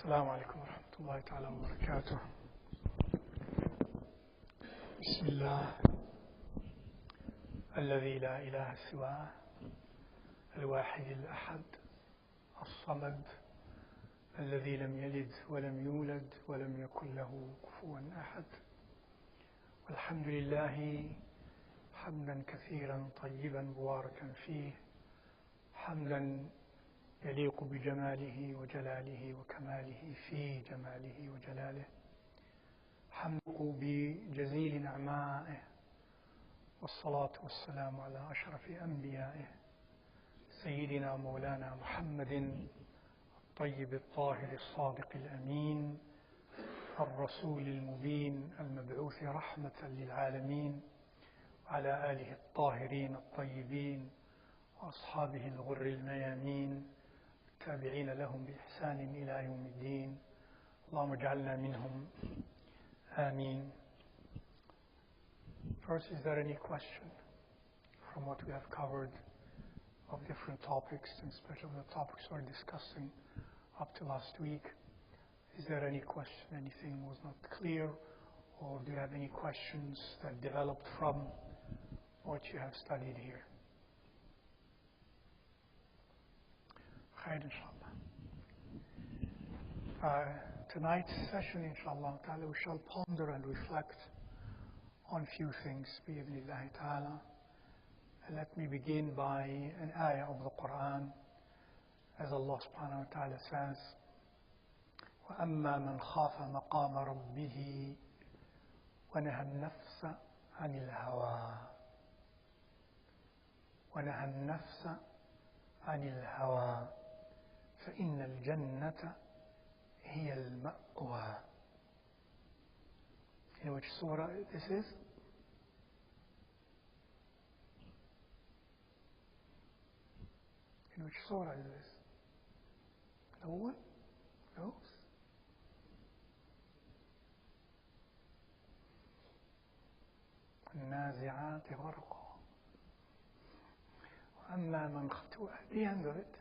السلام عليكم ورحمة الله تعالى وبركاته. بسم الله الذي لا إله سواه الواحد الأحد الصمد الذي لم يلد ولم يولد ولم يكن له كفوا أحد. والحمد لله حمدا كثيرا طيبا مباركا فيه، حمدا يليق بجماله وجلاله وكماله في جماله وجلاله، حمده بجزيل نعمائه، والصلاة والسلام على أشرف أنبيائه سيدنا مولانا محمد الطيب الطاهر الصادق الأمين الرسول المبين المبعوث رحمة للعالمين، وعلى آله الطاهرين الطيبين وأصحابه الغر الميامين التابعين لهم بإحسان إلى يوم الدين. اللهم اجعلنا منهم آمين. First, is there any question from what we have covered of different topics, and especially the topics we're discussing up to last week? Is there any question, anything was not clear, or do you have any questions that developed from what you have studied here? Khair, inshallah. Tonight's session, inshallah ta'ala, we shall ponder and reflect on few things, bi-idhnillahi ta'ala. Let me begin by an ayah of the Quran, as Allah subhanahu wa ta'ala says, وَأَمَّا مَنْ خَافَ مَقَامَ رَبِّهِ وَنَهَى النَّفْسَ عَنِ الْهَوَى وَنَهَى النَّفْسَ عَنِ الْهَوَى فَإِنَّ الْجَنَّةَ هِيَ الْمَأْوَى. In which surah this is? In which surah is this? No one knows? النازعات غرقا وأما من at the end of it,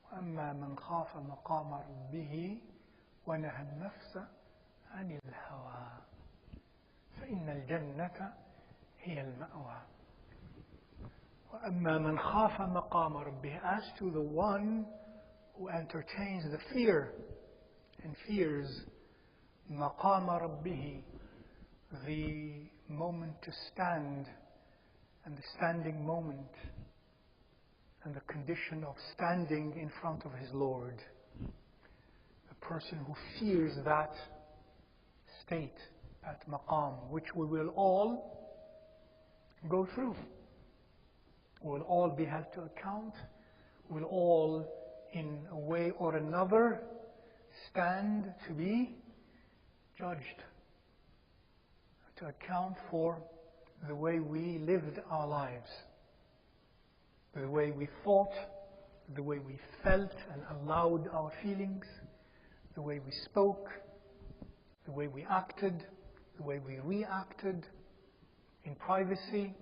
وأما من خاف مقام ربه ونهى النفس عن الهوى فإن الجنة هي المأوى. وأما من خاف مقام ربه, as to the one who entertains the fear and fears مقام ربه, the moment to stand and the standing moment and the condition of standing in front of his Lord. The person who fears that state, that maqam, which we will all go through. We will all be held to account. We will all, in a way or another, stand to be judged, to account for the way we lived our lives, the way we thought, the way we felt and allowed our feelings, the way we spoke, the way we acted, the way we reacted in privacy,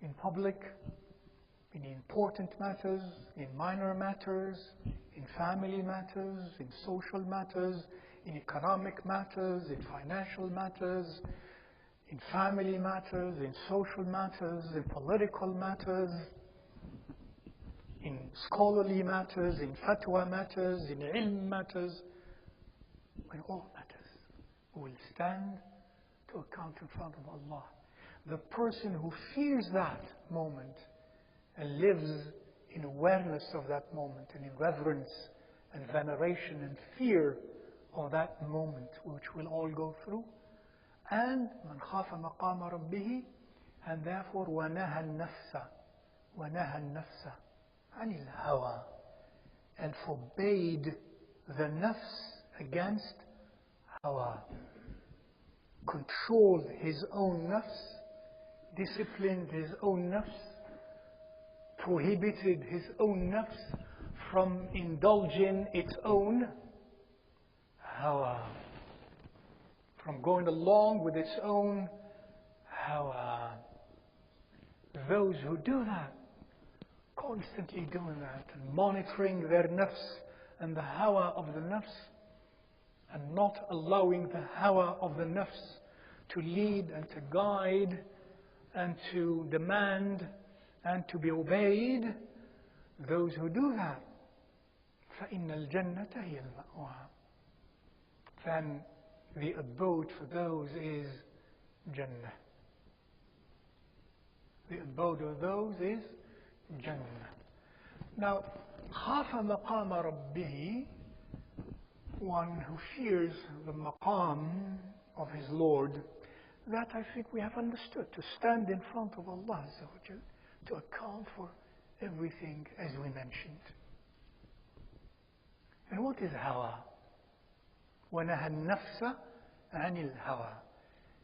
in public, in important matters, in minor matters, in family matters, in social matters, in economic matters, in financial matters, in family matters, in social matters, in political matters, in scholarly matters, in fatwa matters, in ilm matters, in all matters. We will stand to account in front of Allah. The person who fears that moment and lives in awareness of that moment and in reverence and veneration and fear of that moment, which we'll all go through, and من خاف مقام ربه, and therefore ونهى النفس عن الهوى, and forbade the nafs against hawa, controlled his own nafs, disciplined his own nafs, prohibited his own nafs from indulging its own hawa, from going along with its own hawa. Those who do that, constantly doing that and monitoring their nafs and the Hawa of the Nafs, and not allowing the Hawa of the Nafs to lead and to guide and to demand and to be obeyed, those who do that, فَإِنَّ الْجَنَّةَ هِيَ الْمَأْوَى, then the abode for those is Jannah. The abode of those is Jannah. Now, خَافَ مَقَامَ رَبِّهِ, one who fears the maqam of his Lord, that I think we have understood, to stand in front of Allah Azza wa Jal, to account for everything as we mentioned. And what is Hawa? وَنَهَى النَّفْسَ عَنِ الْهَوَى,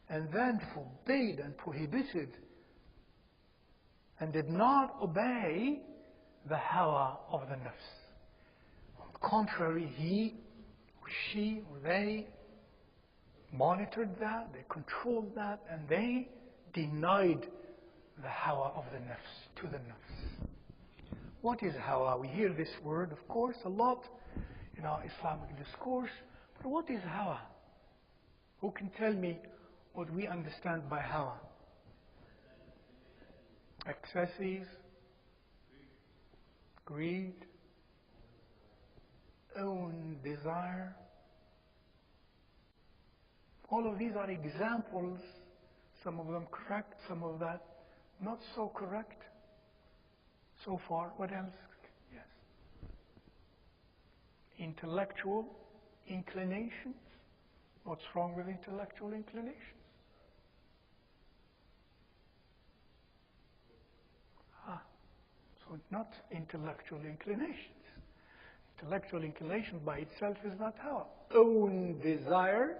and then forbade and prohibited and did not obey the Hawa of the Nafs. On the contrary, he or she or they monitored that, they controlled that, and they denied the Hawa of the Nafs to the Nafs. What is Hawa? We hear this word, of course, a lot in our Islamic discourse, but what is Hawa? Who can tell me what we understand by Hawa? Excesses, greed, own desire. All of these are examples, some of them correct, some of that not so correct. So far, what else? Yes. Intellectual inclinations. What's wrong with intellectual inclinations? So not intellectual inclinations. Intellectual inclination by itself is not Hawa. Own desire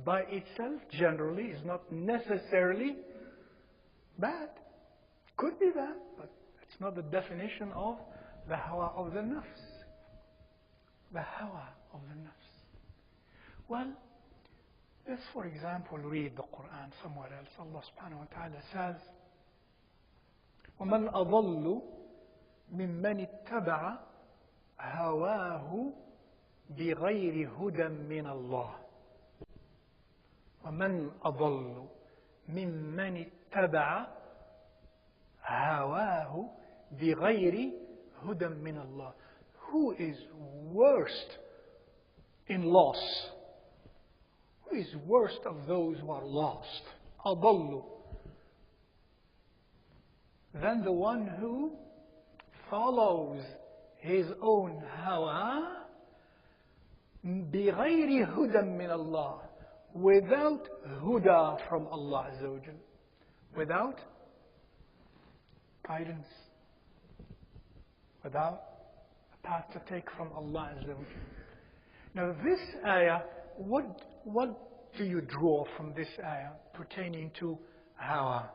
by itself generally is not necessarily bad. Could be bad, but it's not the definition of the Hawa of the Nafs. The Hawa of the Nafs. Well, let's for example read the Quran somewhere else. Allah subhanahu wa ta'ala says, وَمَنْ أَضَلُّ مِمَّنِ اتَّبَعَ هَوَاهُ بِغَيْرِ هُدًى مِّنَ اللَّهِ. وَمَنْ أَضَلُّ مِمَّنِ اتَّبَعَ هَوَاهُ بِغَيْرِ هُدًى مِّنَ اللَّهِ. Who is worst in loss? Who is worst of those who are lost? أَضَلُّ, than the one who follows his own hawa بغير هدى من الله, without huda from Allah Azza wa Jal, without guidance, without a path to take from Allah Azza wa Jal. Now this ayah, what do you draw from this ayah pertaining to hawa?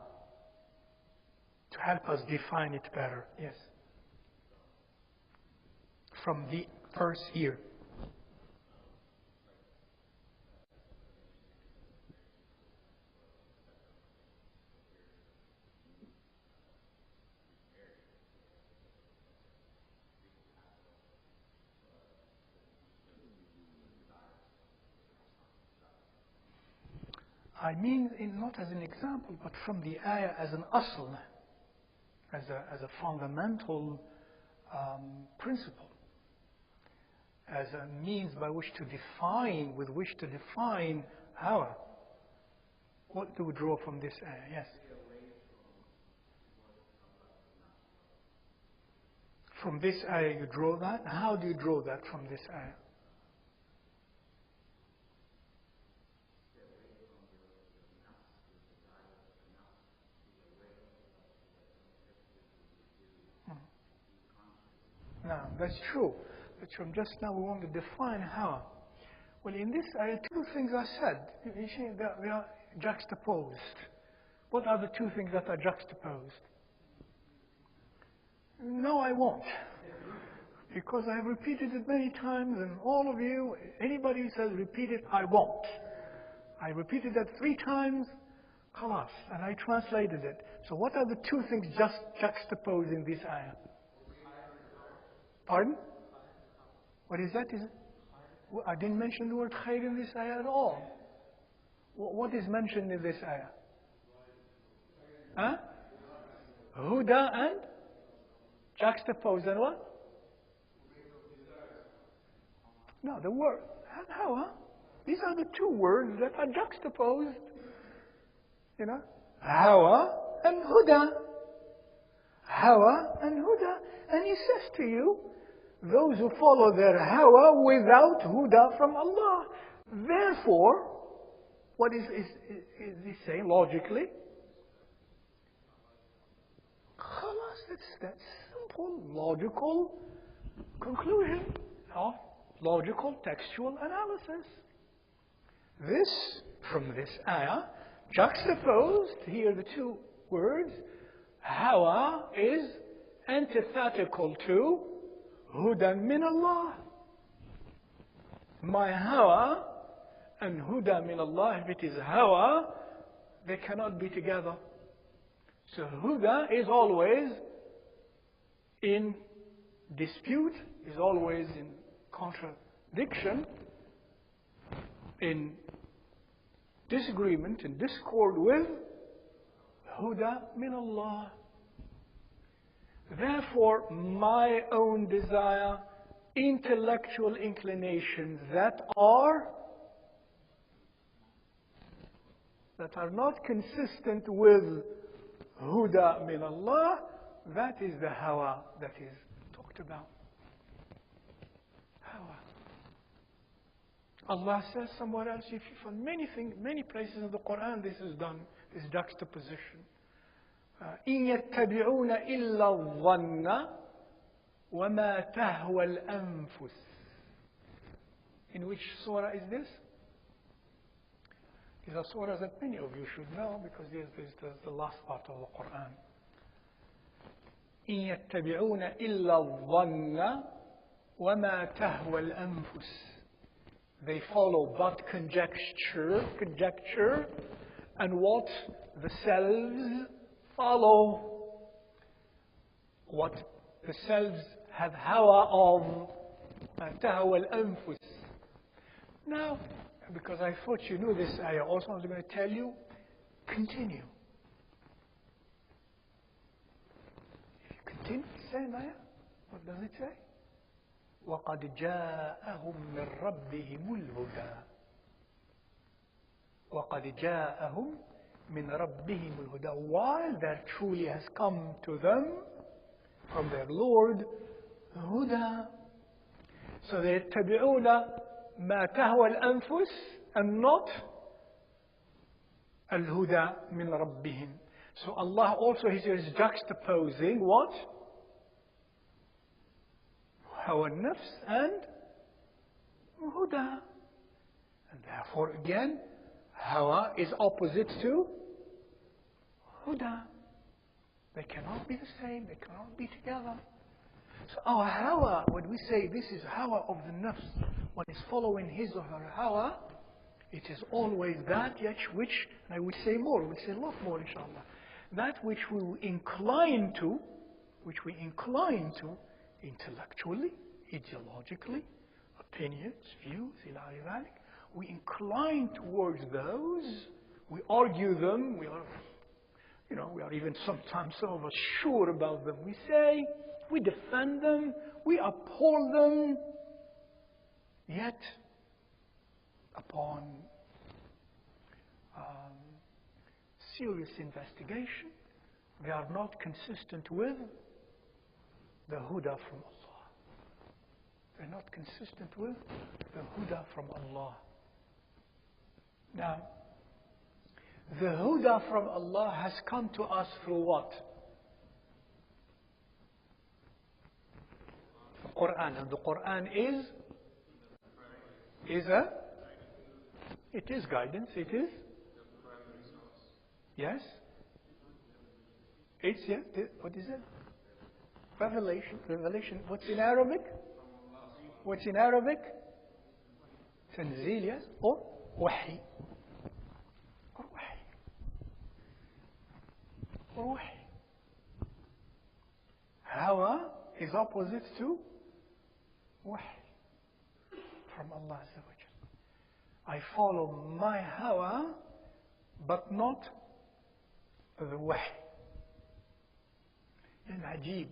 To help us define it better. Yes. From the verse here. I mean, not as an example, but from the ayah as an asl, as a fundamental principle, as a means by which to define, with which to define hawa. What do we draw from this ayah? Yes. From this ayah you draw that? How do you draw that from this ayah? No, that's true. But from just now we want to define hawa. Well, in this ayah, two things are said. You see, they are juxtaposed. What are the two things that are juxtaposed? No, I won't. Because I have repeated it many times, and all of you, anybody who says repeat it, I won't. I repeated that 3 times, khalas, and I translated it. So what are the two things just juxtaposed in this ayah? Pardon? What is that? I didn't mention the word khayr in this ayah at all. What is mentioned in this ayah? Huh? Huda and juxtaposed and what? No, the word Hawa. These are the two words that are juxtaposed. Hawa and Huda. Hawa and Huda. And he says to you, those who follow their Hawa without Huda from Allah. Therefore, what is he saying logically? Khalas, that's simple, logical conclusion of logical textual analysis. This, from this ayah, juxtaposed here the two words, Hawa is antithetical to Hudan min Allah. My Hawa and Huda min Allah, if it is Hawa, they cannot be together. So Huda is always in dispute, is always in contradiction, in disagreement, in discord with Huda min Allah. Therefore, my own desire, intellectual inclinations that are not consistent with Huda min Allah, that is the Hawa that is talked about. Hawa. Allah says somewhere else, if you find many places in the Quran, this is done, this juxtaposition. إن يتبعون إلا الظن وما تهوى الأنفس. In which surah is this? These are surahs that many of you should know because this is the last part of the Quran. إن يتبعون إلا الظن وما تهوى الأنفس. They follow but conjecture, and what the selves follow, what the selves have hawa of, تهوى الأنفس. Now, because I thought you knew this ayah also, I was going to tell you, continue. If you continue the same ayah, what does it say? وَقَدْ جَاءَهُمْ مِنْ رَبِّهِمُ الْهُدَى. وَقَدْ جَاءَهُمْ مِنْ رَبِّهِمُ الْهُدَى. While there truly has come to them from their Lord Huda. So they يتبعون ما تهوى الأنفس and not الهدى من ربهم. So Allah also is juxtaposing what? Hawa nafs and Huda. And therefore again, Hawa is opposite to Huda. They cannot be the same, they cannot be together. So our Hawa, when we say this is Hawa of the nafs, one is following his or her Hawa, it is always that which, and I would say more, I would say a lot more inshallah, that which we incline to intellectually, ideologically, opinions, views, we incline towards those, we argue them, we are even sometimes some of us sure about them. We say, we defend them, we uphold them, yet upon serious investigation, they are not consistent with the Huda from Allah. They're not consistent with the Huda from Allah. Now, the Huda from Allah has come to us through what? The Quran. And the Quran it is guidance, it is? Yes? It's, what is it? Revelation. What's in Arabic? Tanzil, yes? Or Wahi. Hawa is opposite to Wahi. from Allah Azza wa Jal. I follow my hawa, but not the wahy. And ajib,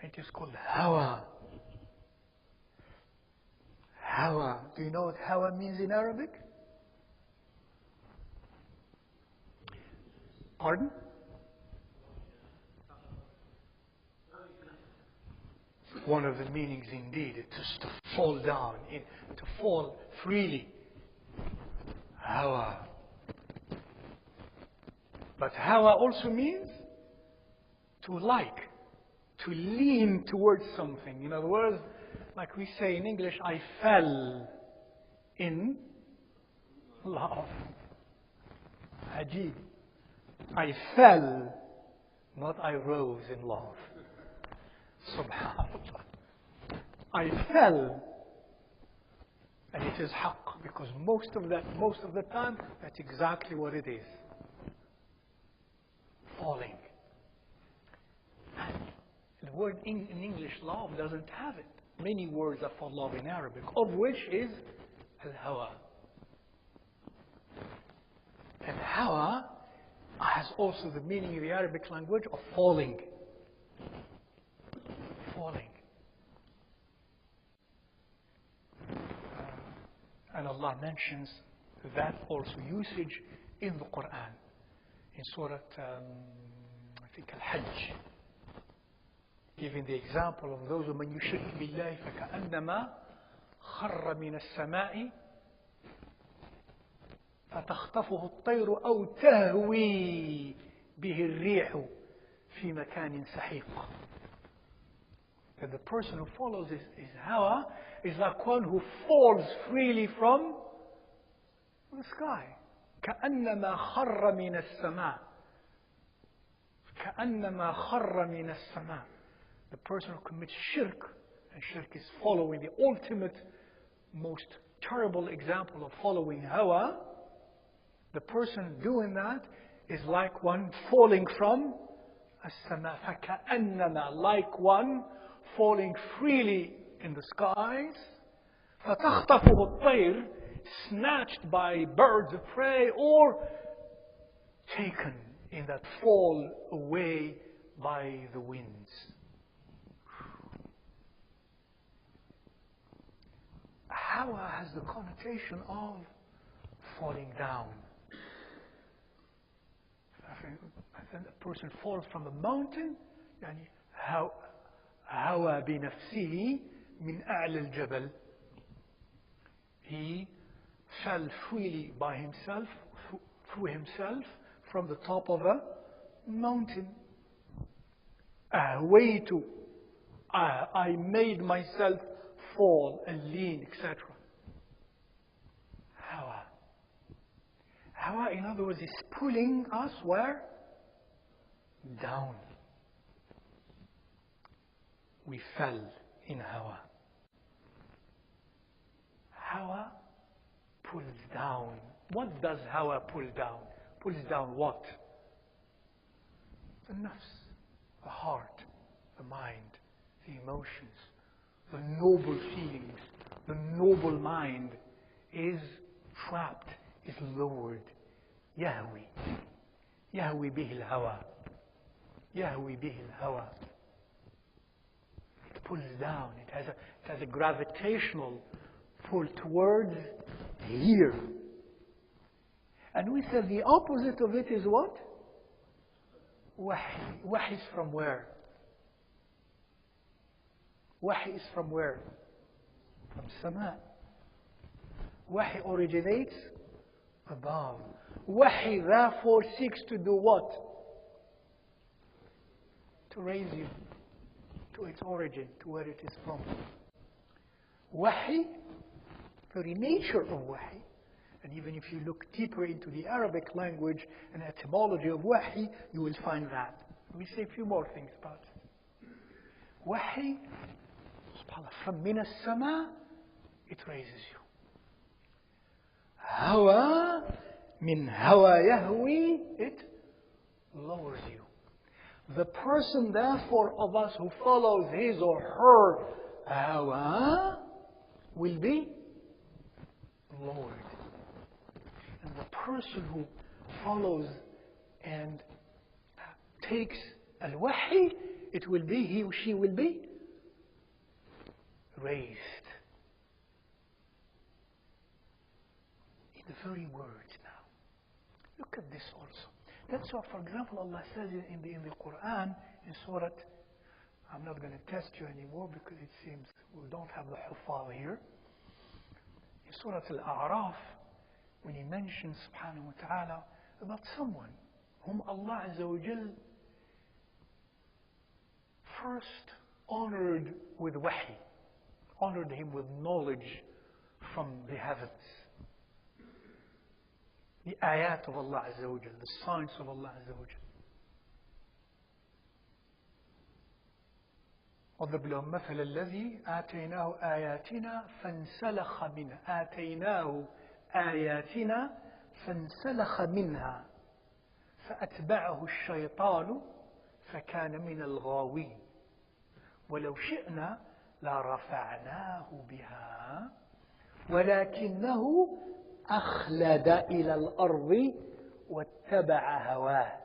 it is called hawa. Hawa. Do you know what hawa means in Arabic? Pardon? One of the meanings indeed is just to fall down, to fall freely. Hawa. But hawa also means to like, to lean towards something. In other words, like we say in English, I fell in love. Ajib. I fell, not I rose in love. Subhanallah. I fell. And it is haqq, because most of the time, that's exactly what it is. Falling. And the word in English, love, doesn't have it. Many words are for love in Arabic, of which is al-hawa. And hawa has also the meaning in the Arabic language of falling. Falling. And Allah mentions that also usage in the Quran. In Surah, I think Al-Hajj. Giving the example of those ومن يشرك بالله فكأنما خر من السماء فتخطفه الطير أو تهوي به الريح في مكان سحيق. That the person who follows his hawa is like one who falls freely from the sky. كأنما خر من السماء. كأنما خر من السماء. The person who commits shirk, and shirk is following the ultimate, most terrible example of following hawa. The person doing that is like one falling from as-sama. فَكَأَنَّمَا, like one falling freely in the skies. فَتَخْطَفُهُ الطَّيْرُ, snatched by birds of prey, or taken in that fall away by the winds. Hawa has the connotation of falling down. I think a person falls from a mountain, يعني هوى بنفسه من أعلى الجبل. He fell freely by himself, through himself, from the top of a mountain. أهويت, I made myself fall and lean, etc. Hawa. Hawa, in other words, is pulling us where? Down. We fell in hawa. Hawa pulls down. What does hawa pull down? Pulls down what? The nafs, the heart, the mind, the emotions, the noble feelings, the noble mind is trapped, is lowered. Yahwi. Yahwi bihi al-hawa. Yahwi bihi al-hawa. It pulls down. It has a gravitational pull towards here. And we said the opposite of it is what? Wahi. Wahi is from where? Wahi is from where? From Sama. Wahi originates above. Wahi therefore seeks to do what? To raise you to its origin, to where it is from. Wahi, very nature of wahi, and even if you look deeper into the Arabic language and etymology of wahi, you will find that. We'll say a few more things about it. Wahi, from min as-sama, it raises you. Hawa, min hawa yahwi, it lowers you. The person, therefore, of us who follows his or her hawa will be Lord. And the person who follows and takes al-wahy, it will be, he or she will be raised. In the very words now. Look at this also. That's why, for example, Allah says in the Quran, in Surah, I'm not going to test you anymore because it seems we don't have the Hufaz here. In Surah Al-A'raf, when He mentions, subhanahu wa ta'ala, about someone whom Allah Azza wa Jal first honored with wahy, honored him with knowledge from the heavens. The ayat of Allah Azza wa Jal, the signs of Allah Azza wa Jal. واضرب لهم مثل الذي آتيناه آياتنا فانسلخ منها آتيناه آياتنا فانسلخ منها فأتبعه الشيطان فكان من الغاوين ولو شئنا لرفعناه بها ولكنه أخلد إلى الأرض واتبع هواه.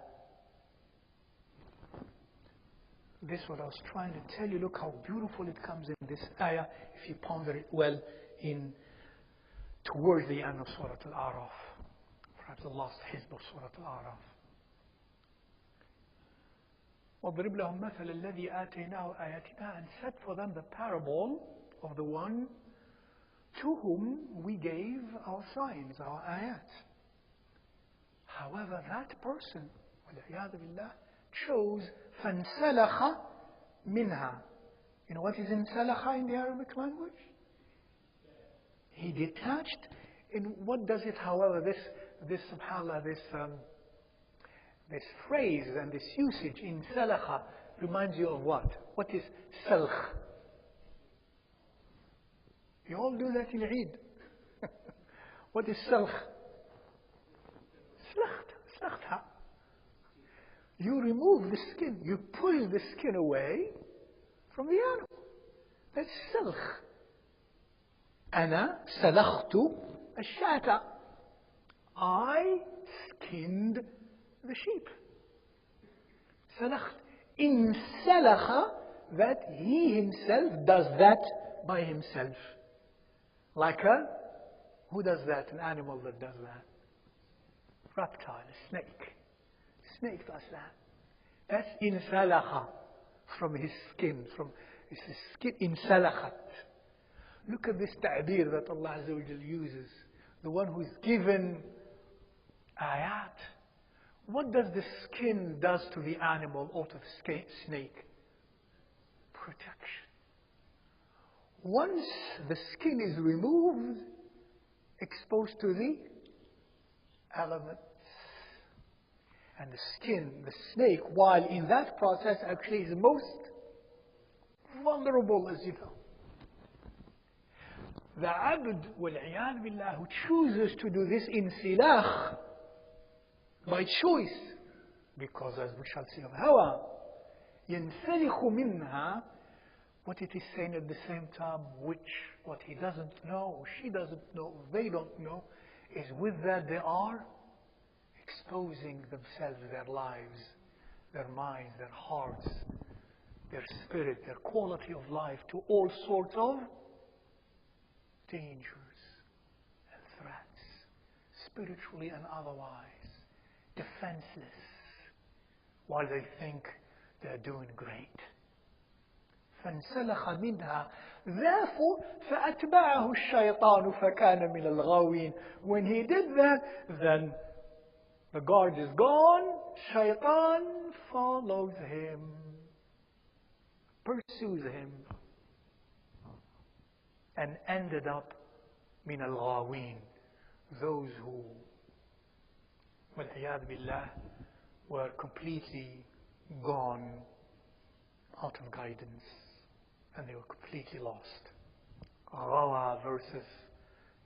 This is what I was trying to tell you. Look how beautiful it comes in this ayah if you ponder it well towards the end of Surah Al-A'raf. Perhaps the last hizb of Surah Al-A'raf. وَاضْرِبْ لَهُمْ مَثَلَ الَّذِي آتَيْنَاهُ آيَاتِنَا, and set for them the parable of the one to whom we gave our signs, our ayat. However, that person, وَالْعِيَاذُ بِاللَّهِ, chose فَانْسَلَخَ مِنْهَا. You know what is انسلخ in the Arabic language? He detached. And what does it, however, this subhanAllah, this phrase and this usage in salakha reminds you of what? What is salkh? You all do that in Eid. What is salkh? Slachtha. You remove the skin. You pull the skin away from the animal. That's salkh. أنا سلخت الشاة. I skinned the sheep. سلخت. In salakha, that he himself does that by himself. Who does that? An animal that does that. Reptile, a snake. Snake does that. That's in salakha, from his skin, from his skin in salakhat. Look at this ta'bir that Allah Azza wa Jal uses. The one who is given ayat. What does the skin does to the animal or to the snake? Protection. Once the skin is removed, exposed to the elements, and the skin, the snake, while in that process actually is most vulnerable, as you know. The abd, wal-'iyad billah, who chooses to do this in silakh, by choice, because as we shall see of Hawa, ينسلخ منها, what it is saying at the same time, what he doesn't know, or she doesn't know, or they don't know, is with that they are exposing themselves, their lives, their minds, their hearts, their spirit, their quality of life to all sorts of dangers and threats, spiritually and otherwise, defenseless, while they think they're doing great. فانسلخ منها. Therefore, فأتبعه الشيطان فكان من الغاوين. When he did that, then the guard is gone, shaitan follows him, pursues him, and ended up من الغاوين, those who, والعياذ بالله, were completely gone out of guidance, and they were completely lost. غوى versus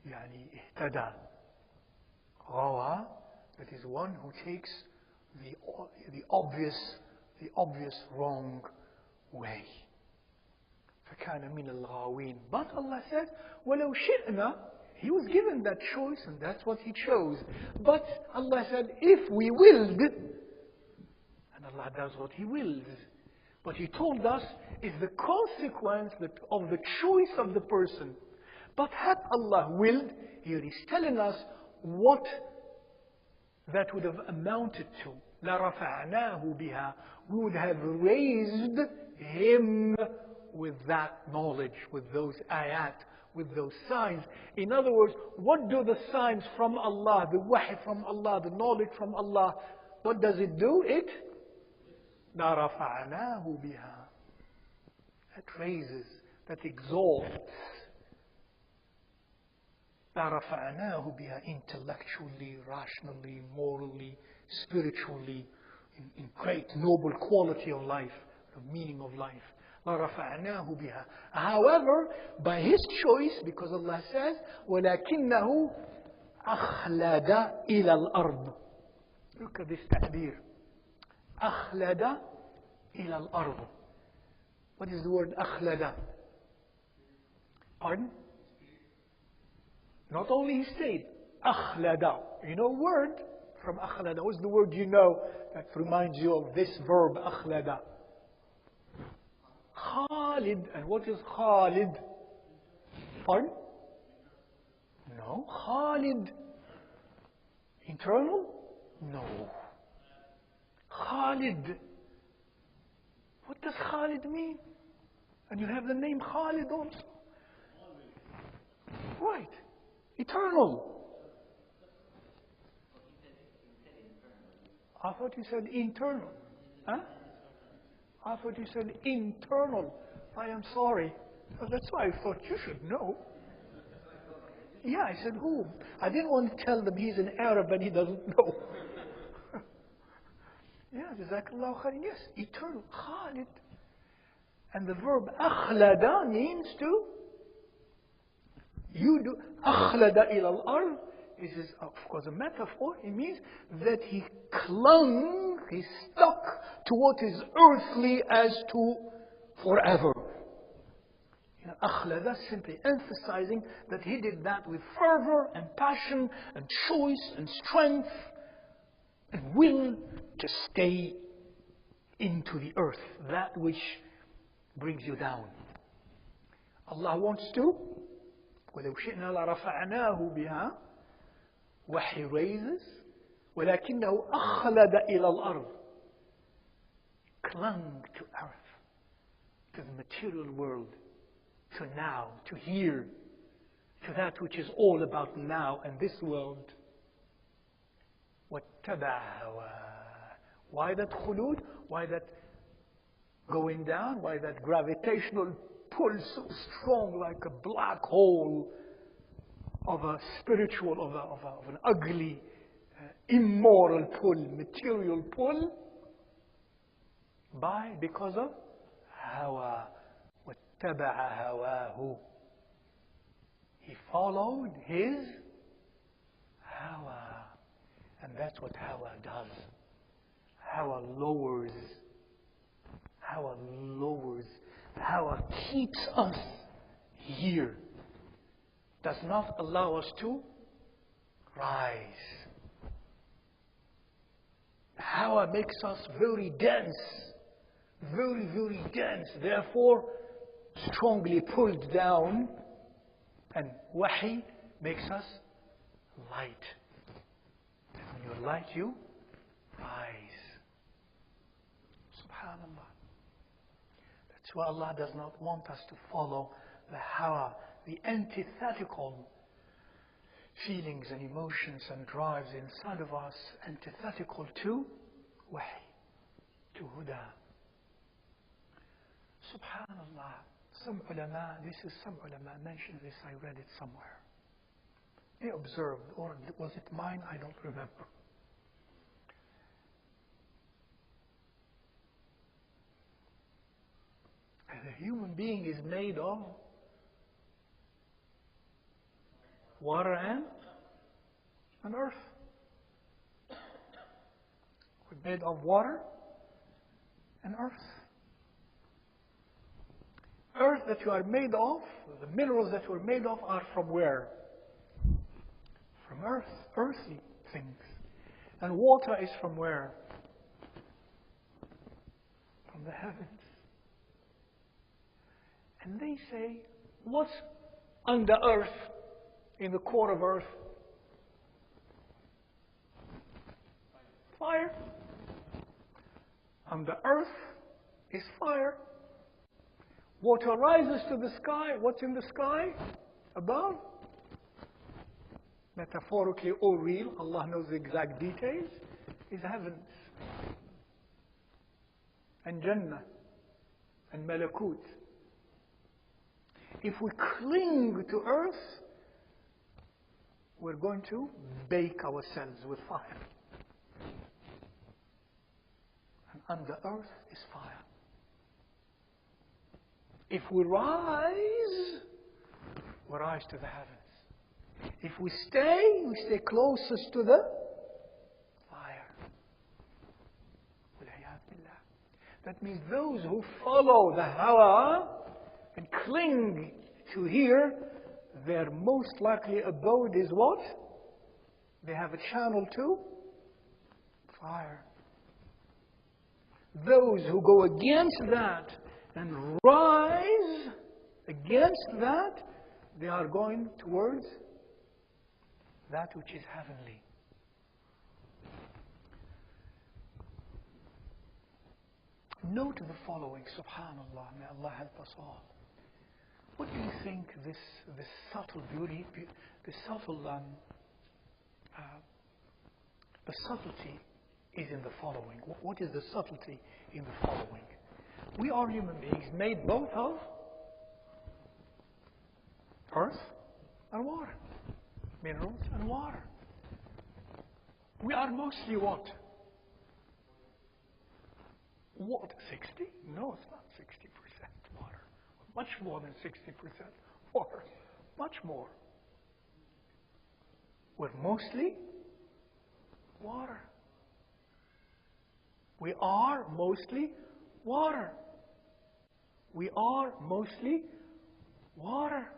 اهتدى. غوى, that is one who takes the obvious wrong way. فكان من الغاوين. But Allah says, ولو شئنا, He was given that choice and that's what he chose. But Allah said, if we willed, and Allah does what He wills. But He told us it's the consequence of the choice of the person. But had Allah willed, here He's telling us what that would have amounted to. لَرَفَعْنَاهُ بِهَا. We would have raised him with that knowledge, with those ayat, with those signs. In other words, what do the signs from Allah, the wahy from Allah, the knowledge from Allah, what does it do? It لَرَفَعْنَاهُ بِهَا. That raises, that exalts. لَرَفَعْنَاهُ بِهَا. Intellectually, rationally, morally, spiritually, in great noble quality of life, of meaning of life. لَرَفَعْنَاهُ بِهَا. However, by His choice, because Allah says, وَلَكِنَّهُ أَخْلَدَ إِلَى الْأَرْضِ. Look at this ta'bir. أَخْلَدَ إِلَى الْأَرْضِ. What is the word أَخْلَدَ? Pardon? Not only He stayed, أَخْلَدَ. You know word from أَخْلَدَ. What's the word you know that reminds you of this verb أَخْلَدَ? Khalid. And what is Khalid? Pardon? No. Khalid. Internal? No. Khalid. What does Khalid mean? And you have the name Khalid also. Right. Eternal. I thought you said internal. Huh? I thought you said internal. I am sorry. Well, that's why I thought you should know. Yeah, I said who? I didn't want to tell them he's an Arab and he doesn't know. Yeah, Jazakallah khairan. Yes, eternal. Khalid. And the verb akhlada means to you do. Akhlada ila al-ard is of course a metaphor. It means that he clung, he stuck to what is earthly as to forever. Akhlada simply emphasizing that he did that with fervor and passion and choice and strength and will to stay into the earth, that which brings you down. Allah wants to, وَلَوْ شِئْنَا لَرَفَعْنَاهُ بِهَا, where He raises, وَلَكِنَّهُ أَخْلَدَ إِلَى الْأَرْضِ, clung to earth, to the material world, to now, to here, to that which is all about now and this world. وَاتَّبَعَ هَوَاهُ. Why that khulud? Why that going down? Why that gravitational pull so strong like a black hole of a spiritual, of an ugly, immoral pull, material pull? Because of Hawa. وَاتَّبَعَ هَوَاهُ. He followed his Hawa. And that's what Hawa does. Hawa lowers. Hawa lowers. Hawa keeps us here. Does not allow us to rise. Hawa makes us very dense. Very, very dense. Therefore, strongly pulled down. And Wahi makes us light. When you're light, you rise. Subhanallah. That's why Allah does not want us to follow the Hawa, the antithetical feelings and emotions and drives inside of us, antithetical to Wahi, to Huda. Subhanallah. Some ulama mentioned this, I read it somewhere. They observed, or was it mine? I don't remember. The human being is made of water and earth. We're made of water and earth. Earth that you are made of, the minerals that you are made of are from where? From earth, earthly things. And water is from where? From the heavens. And they say, what's under earth, in the core of earth? Fire. Under earth is fire. Water rises to the sky. What's in the sky? Above. Metaphorically or real, Allah knows the exact details, is heavens. And Jannah. And Malakut. If we cling to earth, we're going to bake ourselves with fire. And under earth is fire. If we rise to the heavens. If we stay closest to the fire. That means those who follow the Hawa and cling to here, their most likely abode is what? They have a channel to fire. Those who go against that and rise against that, they are going towards that which is heavenly. Note the following, subhanallah, may Allah help us all. What do you think this subtle beauty, the subtlety is in the following? What is the subtlety in the following? We are human beings made both of earth and water, minerals and water. We are mostly what? What? 60? No, it's not 60% water. Much more than 60% water. Much more. We're mostly water. We are mostly water. We are mostly water.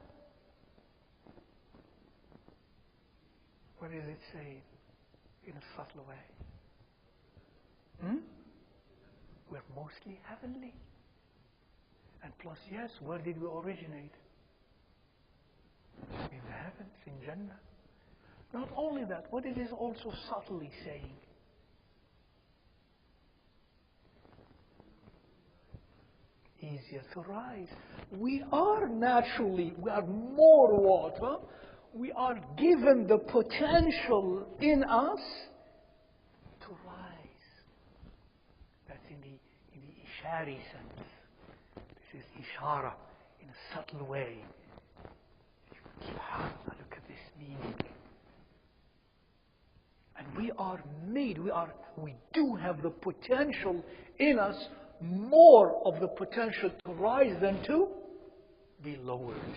What does it say in a subtle way? We're mostly heavenly. And plus, yes, where did we originate? In the heavens, in Jannah. Not only that, what it is also subtly saying? Easier to rise. We are more water. We are given the potential in us to rise. That's in the ishari sense. This is ishara in a subtle way. SubhanAllah, look at this meaning. And we are made, we do have the potential in us, more of the potential to rise than to be lowered.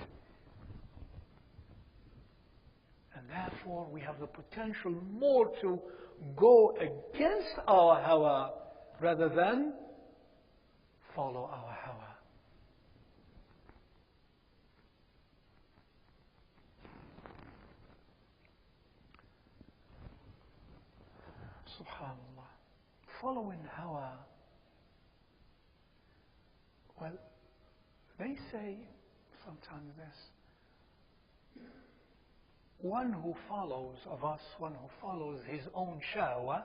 And therefore we have the potential more to go against our Hawa rather than follow our Hawa. SubhanAllah. Following Hawa. Well, they say sometimes this. One who follows his own shahwa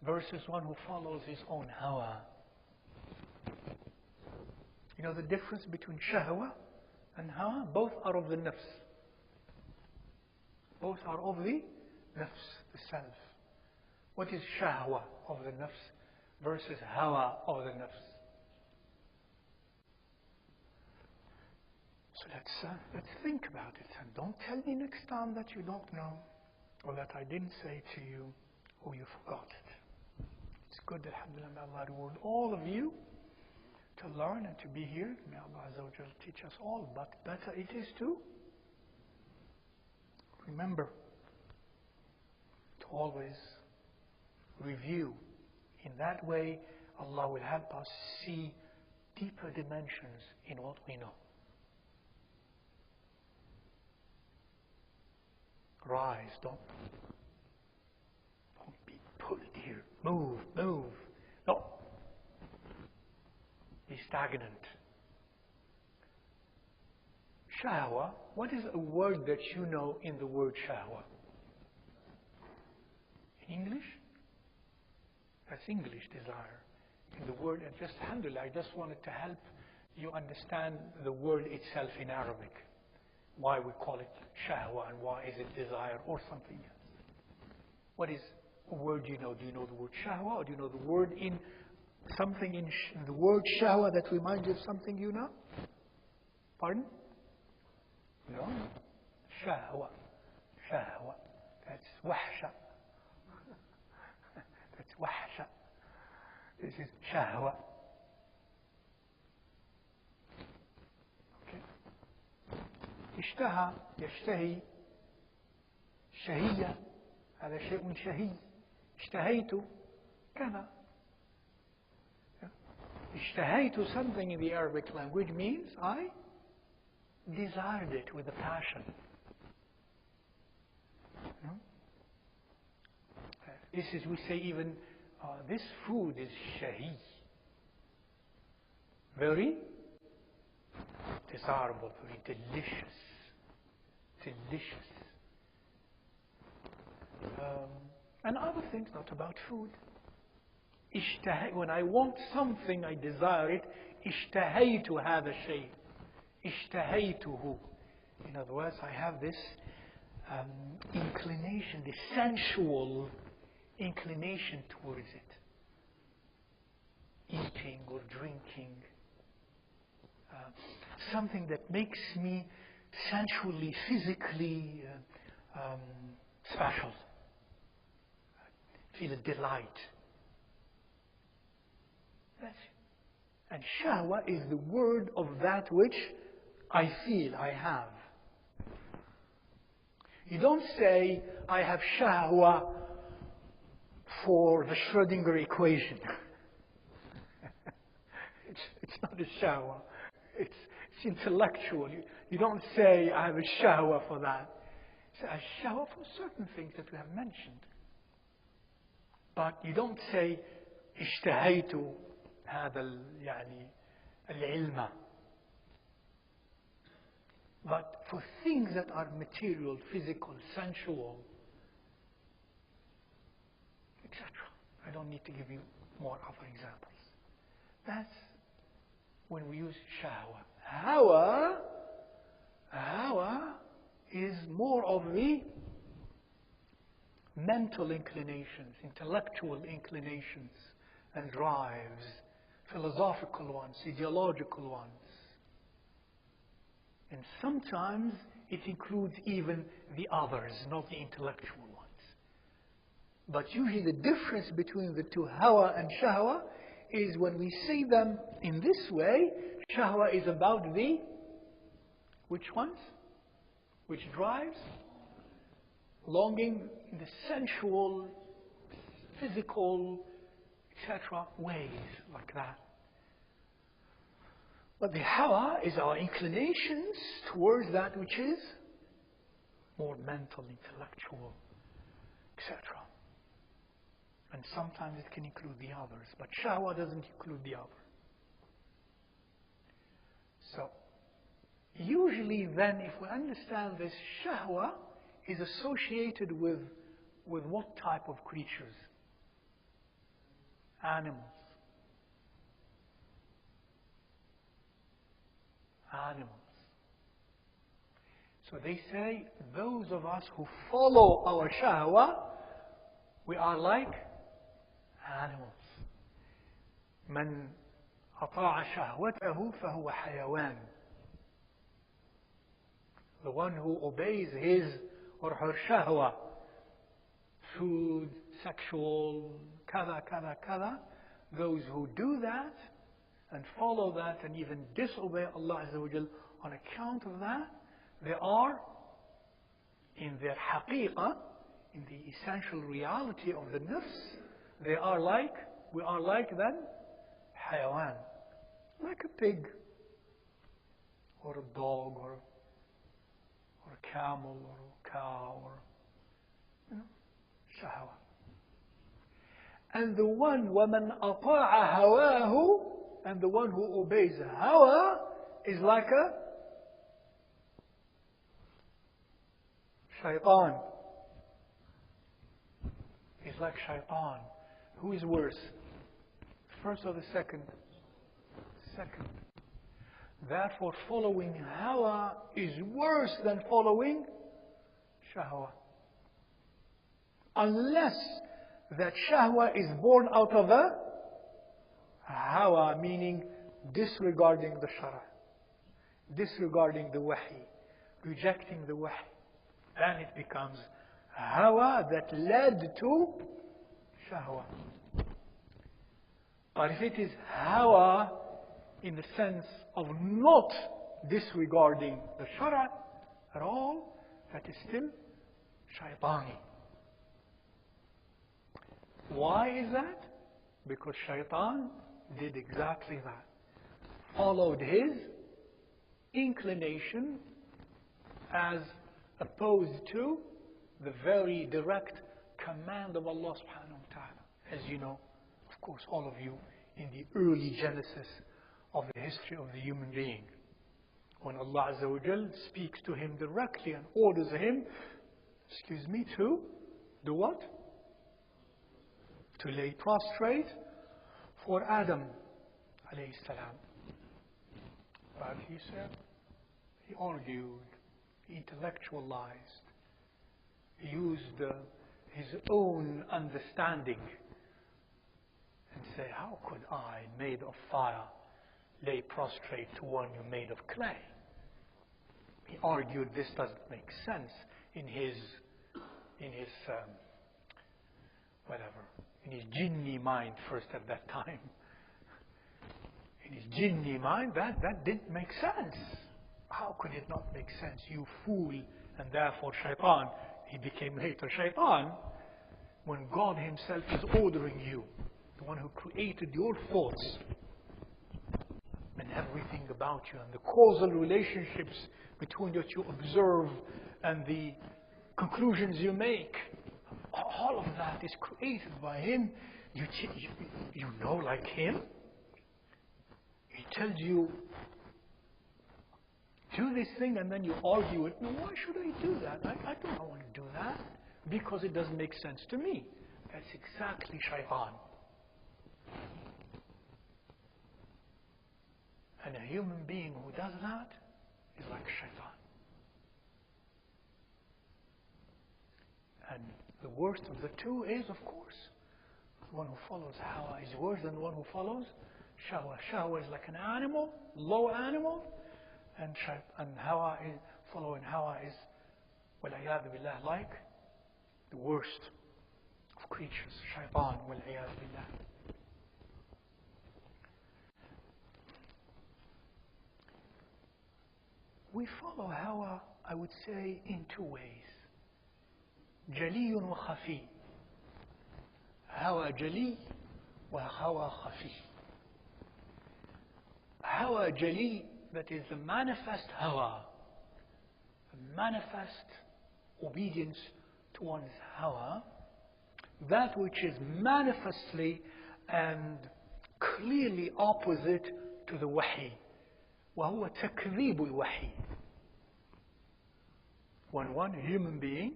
versus one who follows his own hawa. You know the difference between shahwa and hawa? Both are of the nafs. Both are of the nafs, the self. What is shahwa of the nafs versus hawa of the nafs? So let's think about it, and don't tell me next time that you don't know, or that I didn't say to you, or you forgot it. It's good, alhamdulillah, may Allah reward all of you to learn and to be here. May Allah Azza wa Jal teach us all, but better it is to remember, to always review. In that way, Allah will help us see deeper dimensions in what we know. Rise, don't be pulled here. Move, move. No. Be stagnant. Shahwa, what is a word that you know in the word shahwa? In English? That's English, desire. In the word, and just alhamdulillah, I just wanted to help you understand the word itself in Arabic. Why we call it shahwa and why is it desire or something else. What is a word you know? Do you know the word shahwa or do you know the word in something in the word shahwa that reminds you of something you know? Pardon? No. Shahwa. Shahwa. That's wahsha. That's wahsha. This is shahwa. Okay. اشتهى يشتهي شهية هذا شيء شهي اشتهيت كذا. اشتهيت something in the Arabic language means I desired it with a passion. This is, we say even, this food is shahi. Very desirable, very delicious. Delicious. And other things, not about food. When I want something, I desire it. اشتهيت هذا الشيء. اشتهيته. In other words, I have this inclination, this sensual inclination towards it. Eating or drinking. Something that makes me sensually, physically special. Feel a delight. That's it. And shahwa is the word of that which I feel, I have. You don't say, I have shahwa for the Schrödinger equation. It's not a shahwa. It's intellectual. You don't say, I have a shahwa for that. It's a shahwa for certain things that we have mentioned. But you don't say, اشتهيت هذا يعني العلم. But for things that are material, physical, sensual, etc. I don't need to give you more other examples. That's when we use shahwa. Hawa is more of the mental inclinations, intellectual inclinations and drives, philosophical ones, ideological ones. And sometimes it includes even the others, not the intellectual ones. But usually the difference between the two, hawa and shahwa, is when we say them in this way, shahwa is about the, which ones? Which drives? Longing in the sensual, physical, etc. ways, like that. But the hawa is our inclinations towards that which is more mental, intellectual, etc. And sometimes it can include the others, but shahwa doesn't include the other. So, usually then, if we understand this, shahwa is associated with what type of creatures? Animals. Animals. So they say, those of us who follow our shahwa, we are like animals. من أطاع شهوته فهو حيوان. The one who obeys his or her shahwa, food, sexual, kada, kada, kada, those who do that and follow that and even disobey Allah Azza wa Jal on account of that, they are in their haqiqah, in the essential reality of the nafs, they are like, we are like then, hayawan, like a pig, or a dog, or a camel, or a cow, or Shahwa. And the one, وَمَنْ أَطَاعَ هَوَاهُ, and the one who obeys Hawa is like a shaitan. He's like shaitan. Who is worse? First or the second? Second. Therefore, following Hawa is worse than following Shahwa. Unless that Shahwa is born out of a Hawa, meaning disregarding the Shara, disregarding the Wahi, rejecting the Wahi. Then it becomes Hawa that led to Shahwa. But if it is Hawa in the sense of not disregarding the Shara at all, that is still Shaitani. Why is that? Because Shaitan did exactly that. Followed his inclination as opposed to the very direct command of Allah subhanahu wa ta'ala. As you know, of course, all of you, in the early genesis of the history of the human being, when Allah Azza wa Jal speaks to him directly and orders him, to do what? To lay prostrate for Adam alayhi salam. But he said, he argued, he intellectualized, he used his own understanding and say, how could I, made of fire, lay prostrate to one who made of clay? He argued this doesn't make sense in his jinni mind first at that time. In his jinni mind, that didn't make sense. How could it not make sense? You fool, and therefore shaitan. He became later shaitan when God himself is ordering you, the one who created your thoughts and everything about you, and the causal relationships between what you observe and the conclusions you make. All of that is created by him. You know like him. He tells you, do this thing, and then you argue it. No, why should I do that? I don't want to do that. Because it doesn't make sense to me. That's exactly shaitan. And a human being who does that is like shaitan. And the worst of the two is, of course, the one who follows Hawa is worse than the one who follows Shahwa. Shahwa is like an animal, low animal, and Hawa is, following Hawa is, wal-iyadu billah, like the worst of creatures, shaitan, wal-iyadu billah. We follow Hawa, I would say, in two ways. جلي وخفي. هوى جلي وهوى خفي. هوى جلي, that is the manifest hawa, the manifest obedience to one's hawa, that which is manifestly and clearly opposite to the wahi. وهو تكذيب الوحي. When one human being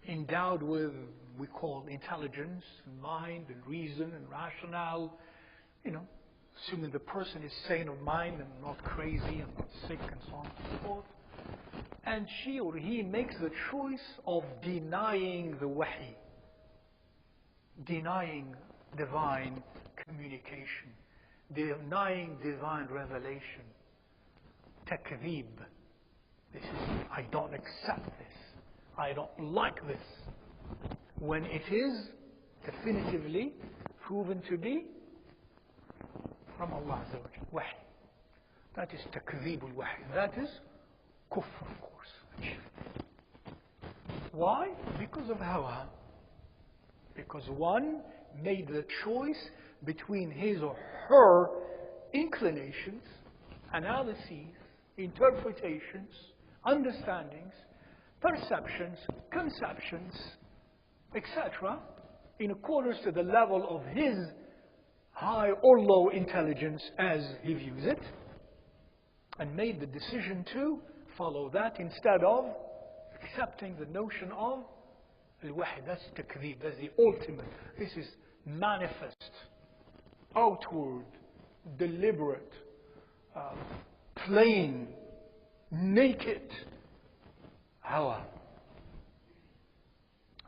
endowed with, we call intelligence, and mind, and reason, and rationale, assuming the person is sane of mind and not crazy and not sick and so on and so forth, and she or he makes the choice of denying the wahi, denying divine communication, denying divine revelation. Takdeeb. This is, I don't accept this. I don't like this. When it is definitively proven to be from Allah Azza wa Jalla. Wahi. That is takdeeb al-wahi. That is kufr, of course. Why? Because of hawa. Because one made the choice between his or her inclinations, analyses, interpretations, understandings, perceptions, conceptions, etc., in accordance to the level of his high or low intelligence as he views it, and made the decision to follow that instead of accepting the notion of al-wahy. That's takdeeb, that's the ultimate. This is manifest, outward, deliberate, plain, naked Hawa.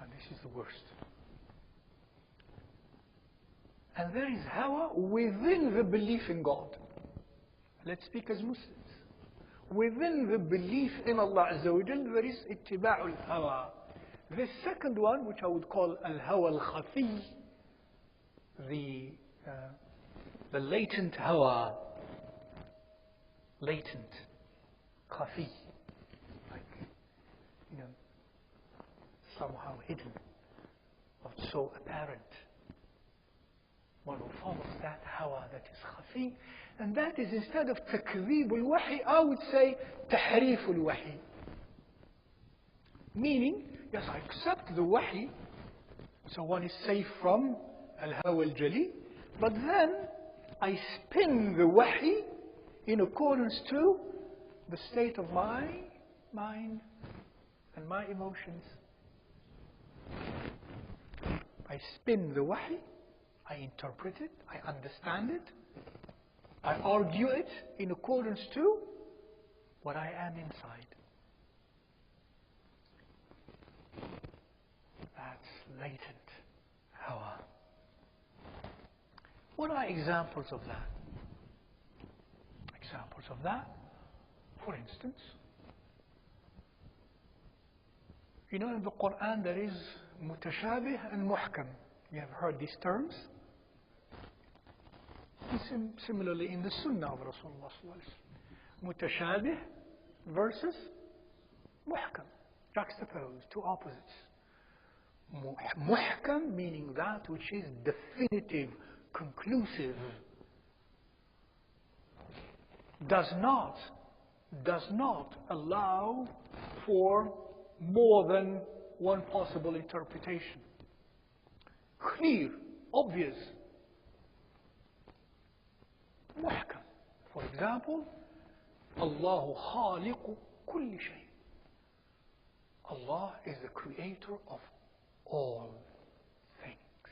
And this is the worst. And there is Hawa within the belief in God. Let's speak as Muslims. Within the belief in Allah Azza wa Jal, there is ittiba'u al-hawa. The second one, which I would call al-hawa al-khafi, the latent Hawa, latent, khafi, like, somehow hidden, not so apparent. One who follows that Hawa that is khafi, and that is, instead of takdeeb al-wahy, I would say tahrif al-wahy. Meaning, yes, I accept the wahy, so one is safe from al-hawa al-jali, but then I spin the wahy in accordance to the state of my mind and my emotions. I spin the wahy, I interpret it, I understand it, I argue it in accordance to what I am inside. That's latent Hawa. What are examples of that? Examples of that, for instance, in the Quran there is mutashabih and muhkam. You have heard these terms? Similarly in the Sunnah of Rasulullah sallallahu alaihi wasallam. Mutashabih versus muhkam, juxtaposed, two opposites. Muhkam meaning that which is definitive, conclusive, does not allow for more than one possible interpretation. Clear, obvious. Muhkam. For example, Allahu khaliqu kulli shay. Allah is the creator of all things.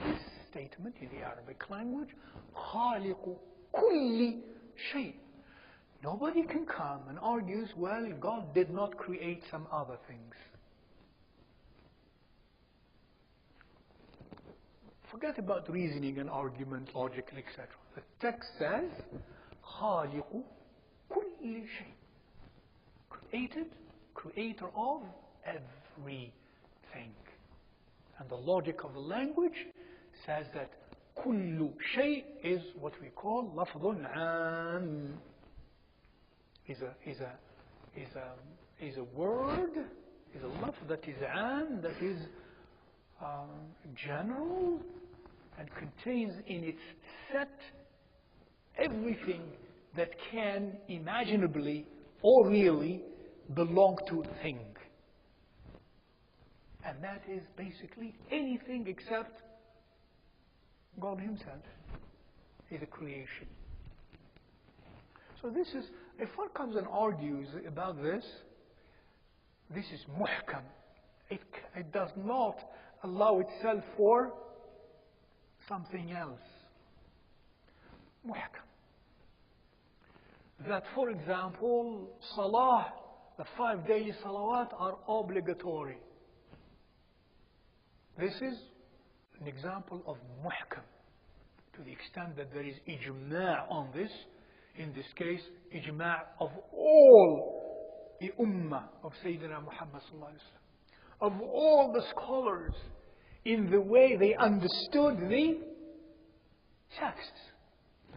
This statement in the Arabic language, khaliqu kulli shay. Nobody can come and argue, well, God did not create some other things. Forget about reasoning and argument, logic, etc. The text says, خالق كل شيء. Created, creator of everything. And the logic of the language says that كل شيء is what we call لفظ عام. Is a word, is a lafz that is عام, that is general, and contains in its set everything that can imaginably or really belong to a thing. And that is basically anything except God Himself is a creation. So this is, if one comes and argues about this, this is muhkam. It does not allow itself for something else. Muhkam. That, for example, salah, the 5 daily salawat are obligatory. This is an example of muhkam, to the extent that there is ijma' on this. In this case, ijma' of all the ummah of Sayyidina Muhammad sallallahu alaihi wasallam, of all the scholars, in the way they understood the texts.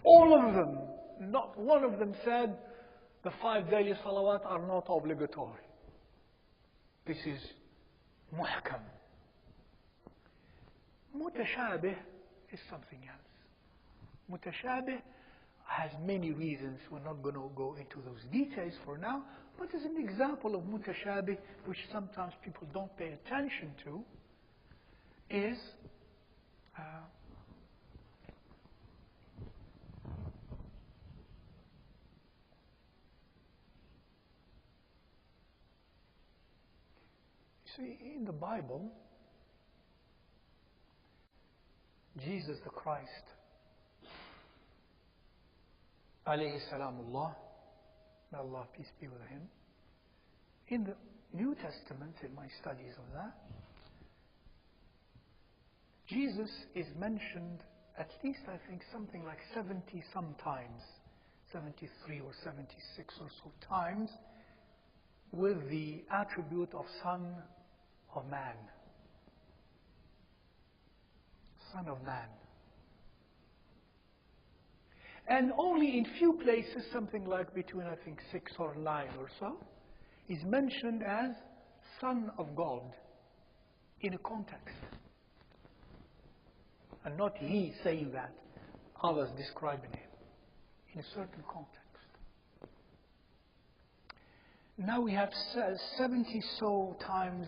All of them, not one of them said the 5 daily salawat are not obligatory. This is muhkam. Mutashabih is something else. Mutashabih has many reasons. We're not going to go into those details for now, but as an example of mutashabih, which sometimes people don't pay attention to, is see, in the Bible, Jesus the Christ, alayhi salamullah, may Allah peace be with him, in the New Testament, in my studies of that, Jesus is mentioned at least, I think, something like 70 sometimes, 73 or 76 or so times, with the attribute of Son of Man. Son of Man. And only in few places, something like between, I think, 6 or 9 or so, is mentioned as Son of God in a context. And not he saying that, others describing him in a certain context. Now we have 70 so times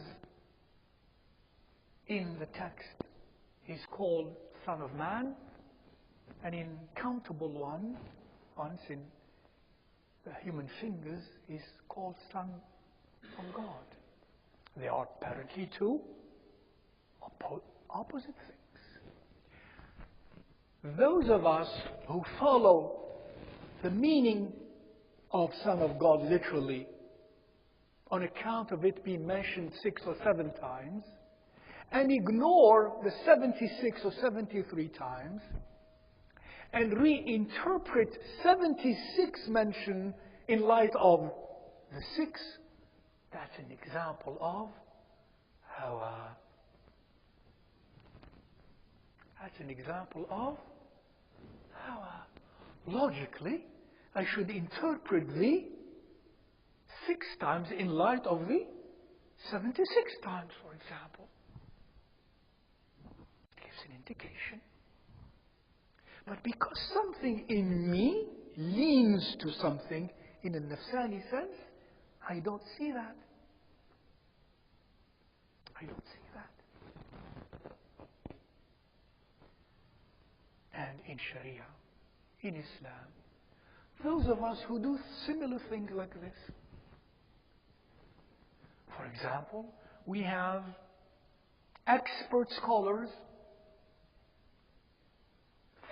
in the text he's called Son of Man, and in countable once in the human fingers, is called Son of God. They are apparently two opposite things. Those of us who follow the meaning of Son of God literally, on account of it being mentioned 6 or 7 times, and ignore the 76 or 73 times, and reinterpret 76 mention in light of the 6, that's an example of Hawa. That's an example of Hawa. Logically, I should interpret the 6 times in light of the 76 times, for example. Gives an indication. But because something in me leans to something in a nafsani sense, I don't see that. I don't see that. And in Sharia, in Islam, those of us who do similar things like this, for example, we have expert scholars,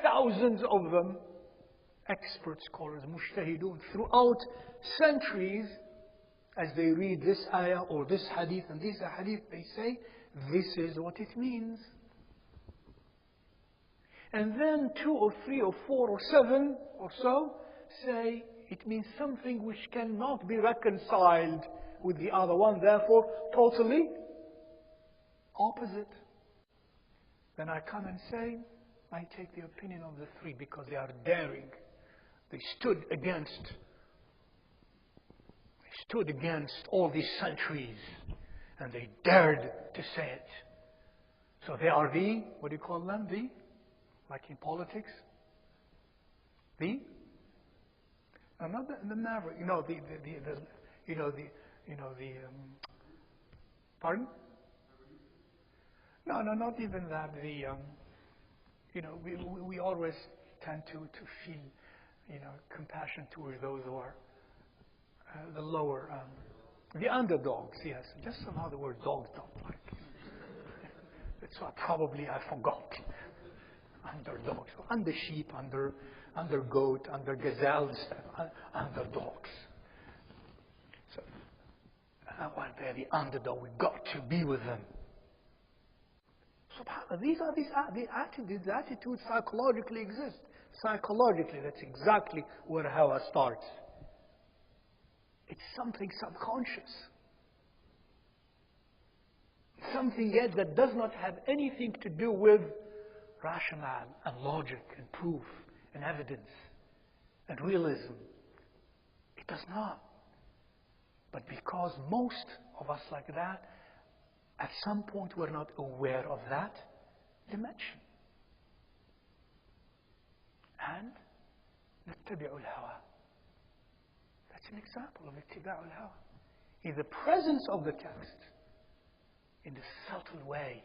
thousands of them, expert scholars, mujtahidun, throughout centuries, as they read this ayah or this hadith and this hadith, they say, this is what it means. And then 2 or 3 or 4 or 7 or so say it means something which cannot be reconciled with the other one, therefore totally opposite. Then I come and say, I take the opinion of the 3 because they are daring. They stood against all these centuries, and they dared to say it. So they are the, what do you call them? The, like in politics, not the maverick. Pardon? No, not even that. We always tend to feel, compassion towards those who are the lower, the underdogs. Yes, just somehow the word dogs don't like. That's why probably I forgot. Underdogs, under sheep, under goat, under gazelles, underdogs. So, when they're the underdog, we've got to be with them. SubhanAllah, these are the attitudes psychologically exist. Psychologically, that's exactly where Hawa starts. It's something subconscious. Something yet that does not have anything to do with rationale and logic and proof and evidence and realism. It does not. But because most of us like that, at some point we're not aware of that dimension. And نتبع الهوى. That's an example of اتباع الهوى. In the presence of the text, in the subtle way.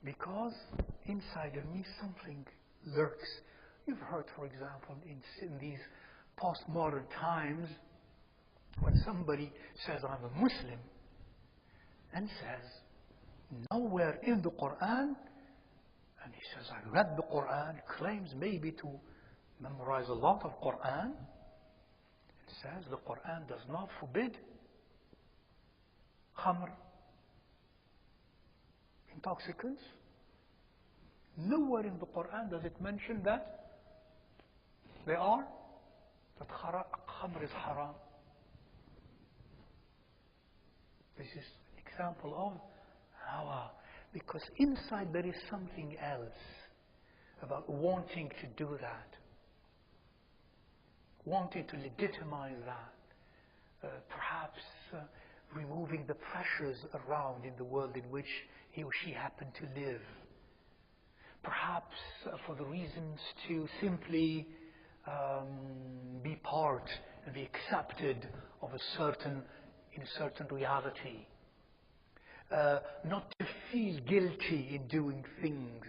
Because inside of me something lurks. You've heard, for example, in these postmodern times, when somebody says, I'm a Muslim, and says, nowhere in the Quran, and he says, I read the Quran, claims maybe to memorize a lot of Quran, it says the Quran does not forbid khamr, intoxicants. Nowhere in the Quran does it mention that that khamr is haram. This is an example of Hawa. Because inside there is something else about wanting to do that. Wanting to legitimize that. Perhaps removing the pressures around in the world in which he or she happened to live. Perhaps for the reasons to simply be part and be accepted of in a certain reality. Not to feel guilty in doing things.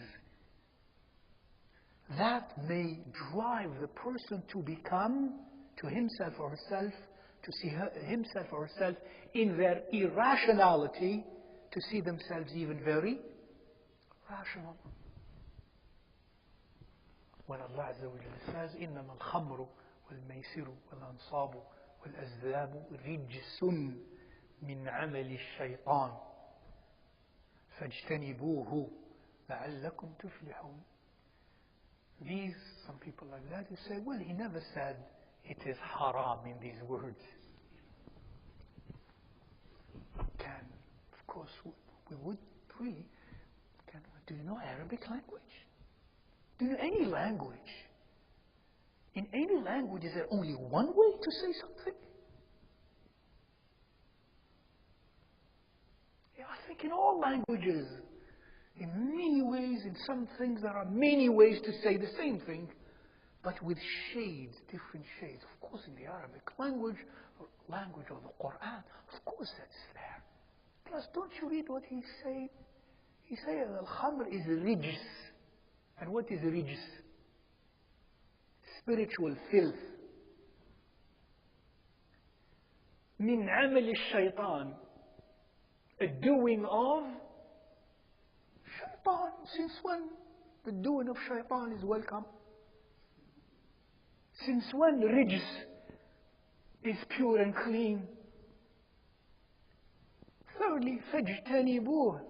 That may drive the person to become, to himself or herself, to see himself or herself in their irrationality, to see themselves even very rational. When Allah Azza wa Jalla says, إِنَّمَا الْخَمْرُ وَالْمَيْسِرُ وَالْأَنصَابُ وَالْأَزْلَامُ رِجْسٌ مِّنْ عَمَلِ الشَّيْطَانِ فَاجْتَنِبُوهُ لَعَلَّكُمْ تُفْلِحُونَ. Some people like that, who say, well, he never said it is haram in these words. Of course, we would really. Do you know Arabic language? Do you know any language? In any language, is there only one way to say something? Yeah, I think in all languages, in many ways, in some things, there are many ways to say the same thing, but with shades, different shades. Of course, in the Arabic language, or language of the Quran, of course that's there. Plus, don't you read what he said? He said, Al-Khamr is rijs. And what is rijs? Spiritual filth. Min amal al-shaytan. A doing of shaitan. Since when the doing of shaitan is welcome? Since when rijs is pure and clean? Thirdly, فَاجْتَنِبُوهُ.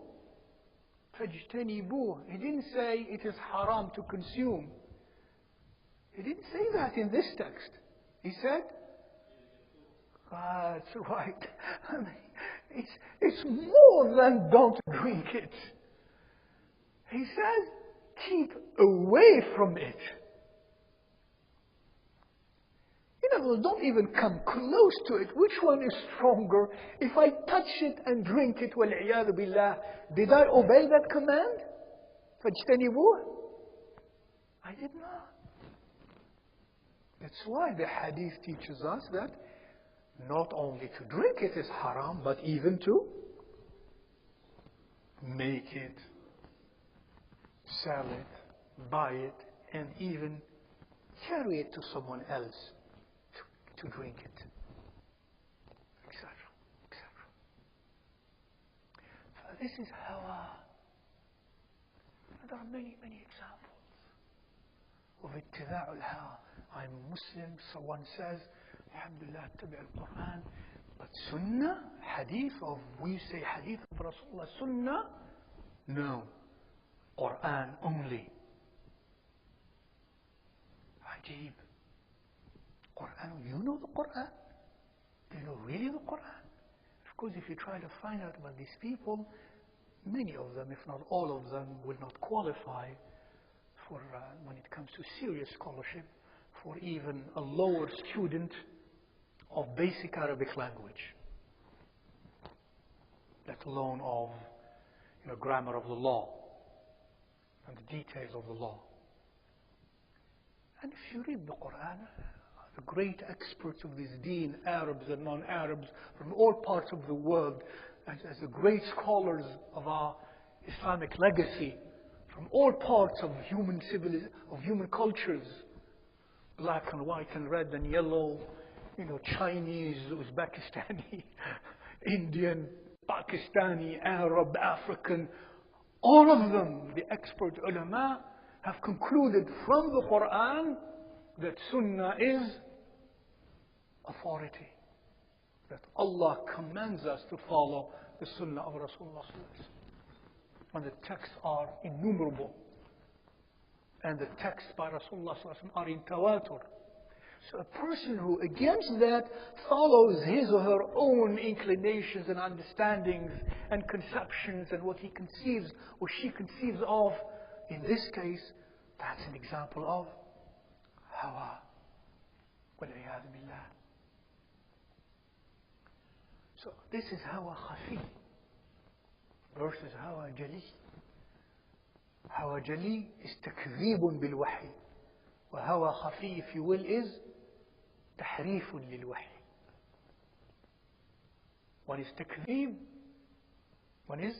فَاجْتَنِبُوهُ. He didn't say it is haram to consume. He didn't say that in this text. He said, that's right. I mean, it's more than don't drink it. He says, keep away from it. In other words, don't even come close to it. Which one is stronger? If I touch it and drink it, وَالْعِيَاذُ بِاللَّهِ, did I obey that command? فَاجْتَنِبُوهُ. I did not. That's why the hadith teaches us that not only to drink it is haram, but even to make it, sell it, buy it, and even carry it to someone else to drink it, etc., etc. So this is Hawa. And there are many, many examples of اتباع الهوى. I'm a Muslim, someone says, Alhamdulillah, اتبع al-Quran, but Sunnah, hadith of, we say hadith of Rasulullah, Sunnah, no, Quran only. Ajib. Quran, you know the Quran? Do you know really the Quran? Of course, if you try to find out about these people, many of them, if not all of them, will not qualify for, when it comes to serious scholarship, for even a lower student of basic Arabic language, let alone of grammar of the law and the details of the law. And if you read the Quran, the great experts of this deen, Arabs and non-Arabs from all parts of the world, as the great scholars of our Islamic legacy, from all parts of human cultures, black and white and red and yellow, Chinese, Uzbekistani, Indian, Pakistani, Arab, African, all of them, the expert ulama, have concluded from the Quran that Sunnah is authority. That Allah commands us to follow the Sunnah of Rasulullah. And the texts are innumerable. And the texts by Rasulullah are in tawatur. So a person who against that follows his or her own inclinations and understandings and conceptions and what he conceives or she conceives of, in this case, that's an example of Hawa. وَالْعِيَاذُ بِاللَّهِ. So this is Hawa Khafi versus Hawa Jali. Hawa Jali is تكذيب بالوحي. وهوى خفي, if you will, is تحريف للوحي. One is تكذيب, one is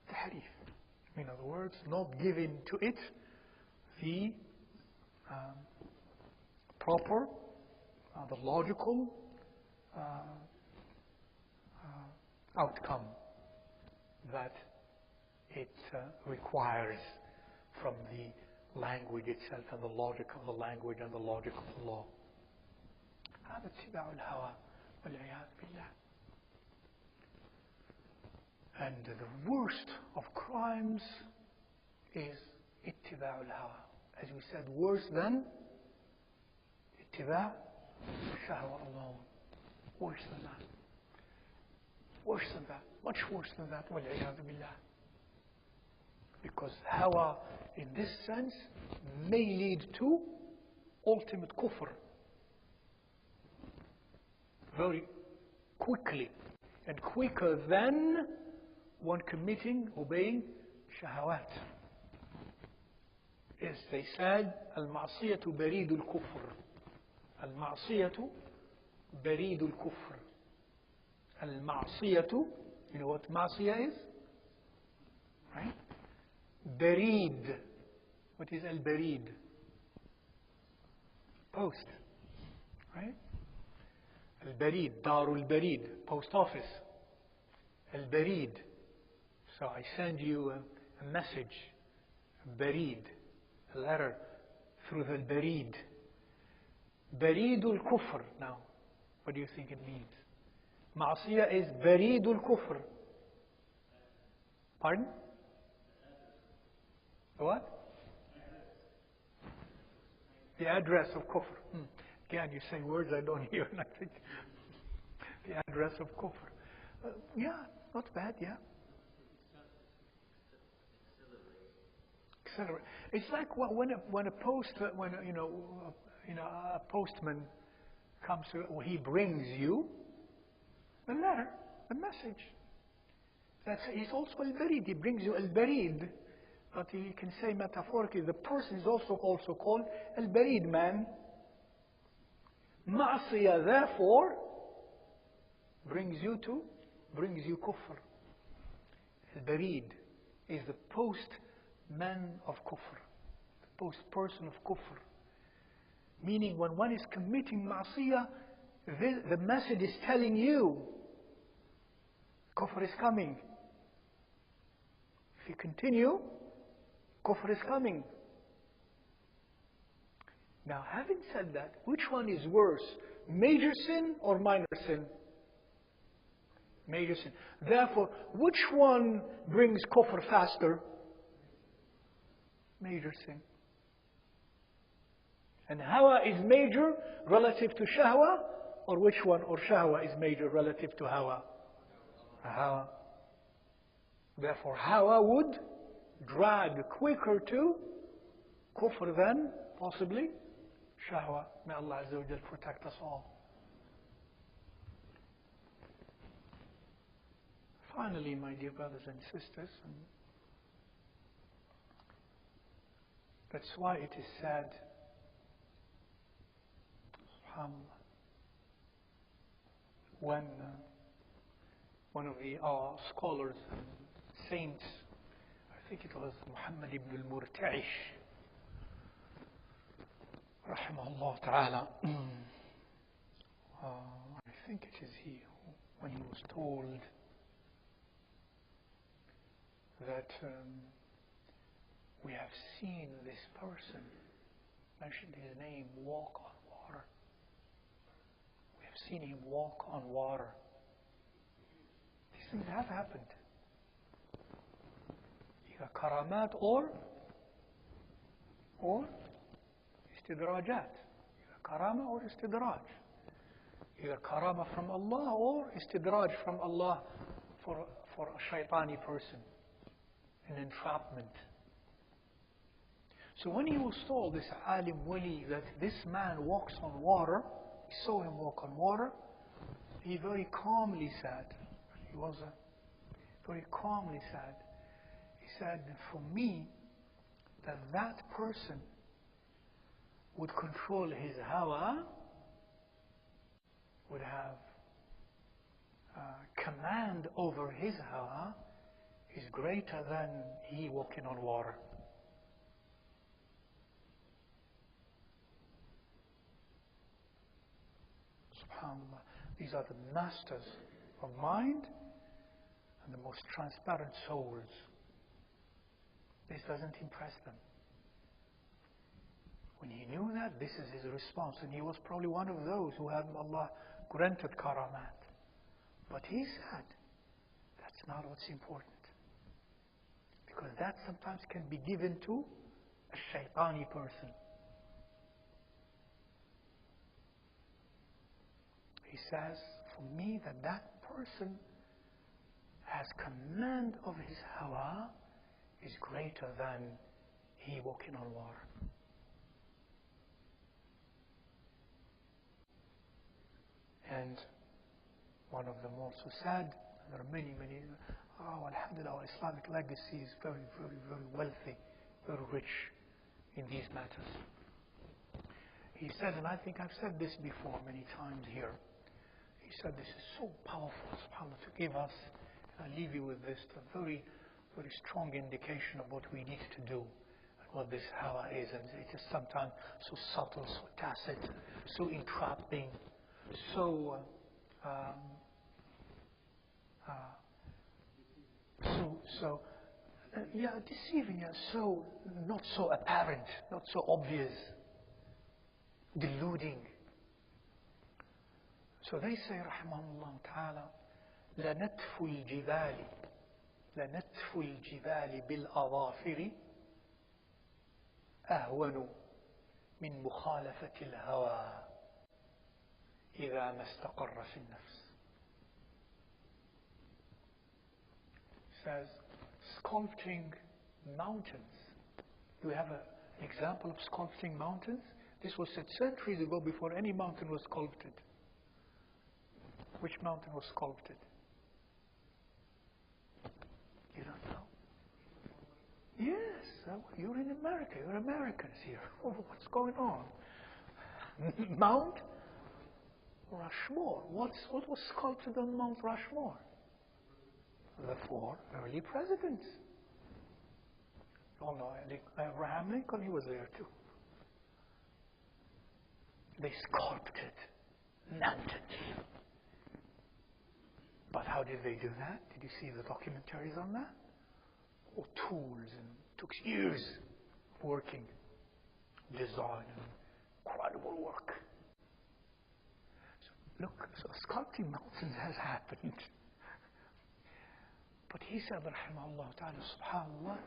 تحريف. In other words, not giving to it the proper, the logical outcome that it requires from the language itself and the logic of the language and the logic of the law. هذا اتباع الهوى والعياذ بالله. And the worst of crimes is اتباع الهوى. As we said, worse than اتباع الشهوة alone. Worse than that. Worse than that. Much worse than that. والعياذ بالله. Because hawa, in this sense, may lead to ultimate kufr. Very quickly. And quicker than one obeying shahawat. As they said, al-ma'siyatu baridul kufr. Al-ma'siyatu baridul kufr. Al-ma'siyatu, you know what ma'siyah is? Right? Barid. What is al-barid? Post. Right? Al-barid, darul barid, post office. Al-barid. So I send you a message, barid, a letter through the barid. Baridul kufr. Now, what do you think it means? Ma'asiyah is baridul kufr. Pardon? What? The address of kufr. Again, you say words I don't hear, and I think the address of kufr. Yeah, not bad. Yeah. Accelerate. It's like when a postman comes to, he brings you the letter, the message. He's also al-barid. He brings you al-barid. But you can say metaphorically, the person is also called al-barid man. Ma'asiyah, therefore, brings you kufr. Al-barid is the postman of kufr, the post-person of kufr. Meaning, when one is committing ma'asiyah, the message is telling you, kufr is coming. If you continue, kufr is coming. Now, having said that, which one is worse? Major sin or minor sin? Major sin. Therefore, which one brings kufr faster? Major sin. And hawa is major relative to shahwa, or which one? Or shahwa is major relative to hawa? Hawa. Therefore, hawa would drag quicker to kufr than possibly shahwa. May Allah Azza wa Jal protect us all. Finally, my dear brothers and sisters, that's why it is said SubhanAllah. When one of our scholars and saints, I think it was Muhammad ibn al-Murta'ish, rahimahullah ta'ala, I think it is he, when he was told that we have seen this person, mentioned his name, walk on water. We have seen him walk on water. These things have happened. Either karamat or istidrajat. Either karama or istidraj. Either karama from Allah or istidraj from Allah for a shaitani person, an entrapment. So when he was told, this alim wali, that this man walks on water, he saw him walk on water, he very calmly said, very calmly said, he said, for me, that person would control his hawa, would have command over his hawa, is greater than he walking on water. SubhanAllah. These are the masters of mind and the most transparent souls. This doesn't impress them. When he knew that, this is his response, and he was probably one of those who had Allah granted karamat. But he said, that's not what's important. Because that sometimes can be given to a shaitani person. He says, for me, that person has command of his hawa is greater than he walking on water. And one of them also said, there are many, alhamdulillah, our Islamic legacy is very, very, very wealthy, very rich in these matters. He said, and I think I've said this before many times here, he said this is so powerful, subhanAllah, to give us, and I leave you with this, a very, very strong indication of what we need to do, and what this hawa is, and it is sometimes so subtle, so tacit, so entrapping, so deceiving, so not so apparent, not so obvious, deluding. So they say, rahimahullah ta'ala, لنتف الجبال بالأظافر أهون من مخالفة الهوى إذا ما استقر في النفس. Says, sculpting mountains. Do we have an example of sculpting mountains? This was said centuries ago, before any mountain was sculpted. Which mountain was sculpted? You don't know? Yes, you're in America. You're Americans here. Oh, what's going on? Mount Rushmore. What was sculpted on Mount Rushmore? The 4 early presidents. Oh no, Abraham Lincoln, he was there too. They sculpted mountains. But how did they do that? Did you see the documentaries on that? Oh, tools, and it took years of working, design, and incredible work. So look, so sculpting mountains has happened. But he said, rahimahullah ta'ala, subhanallah,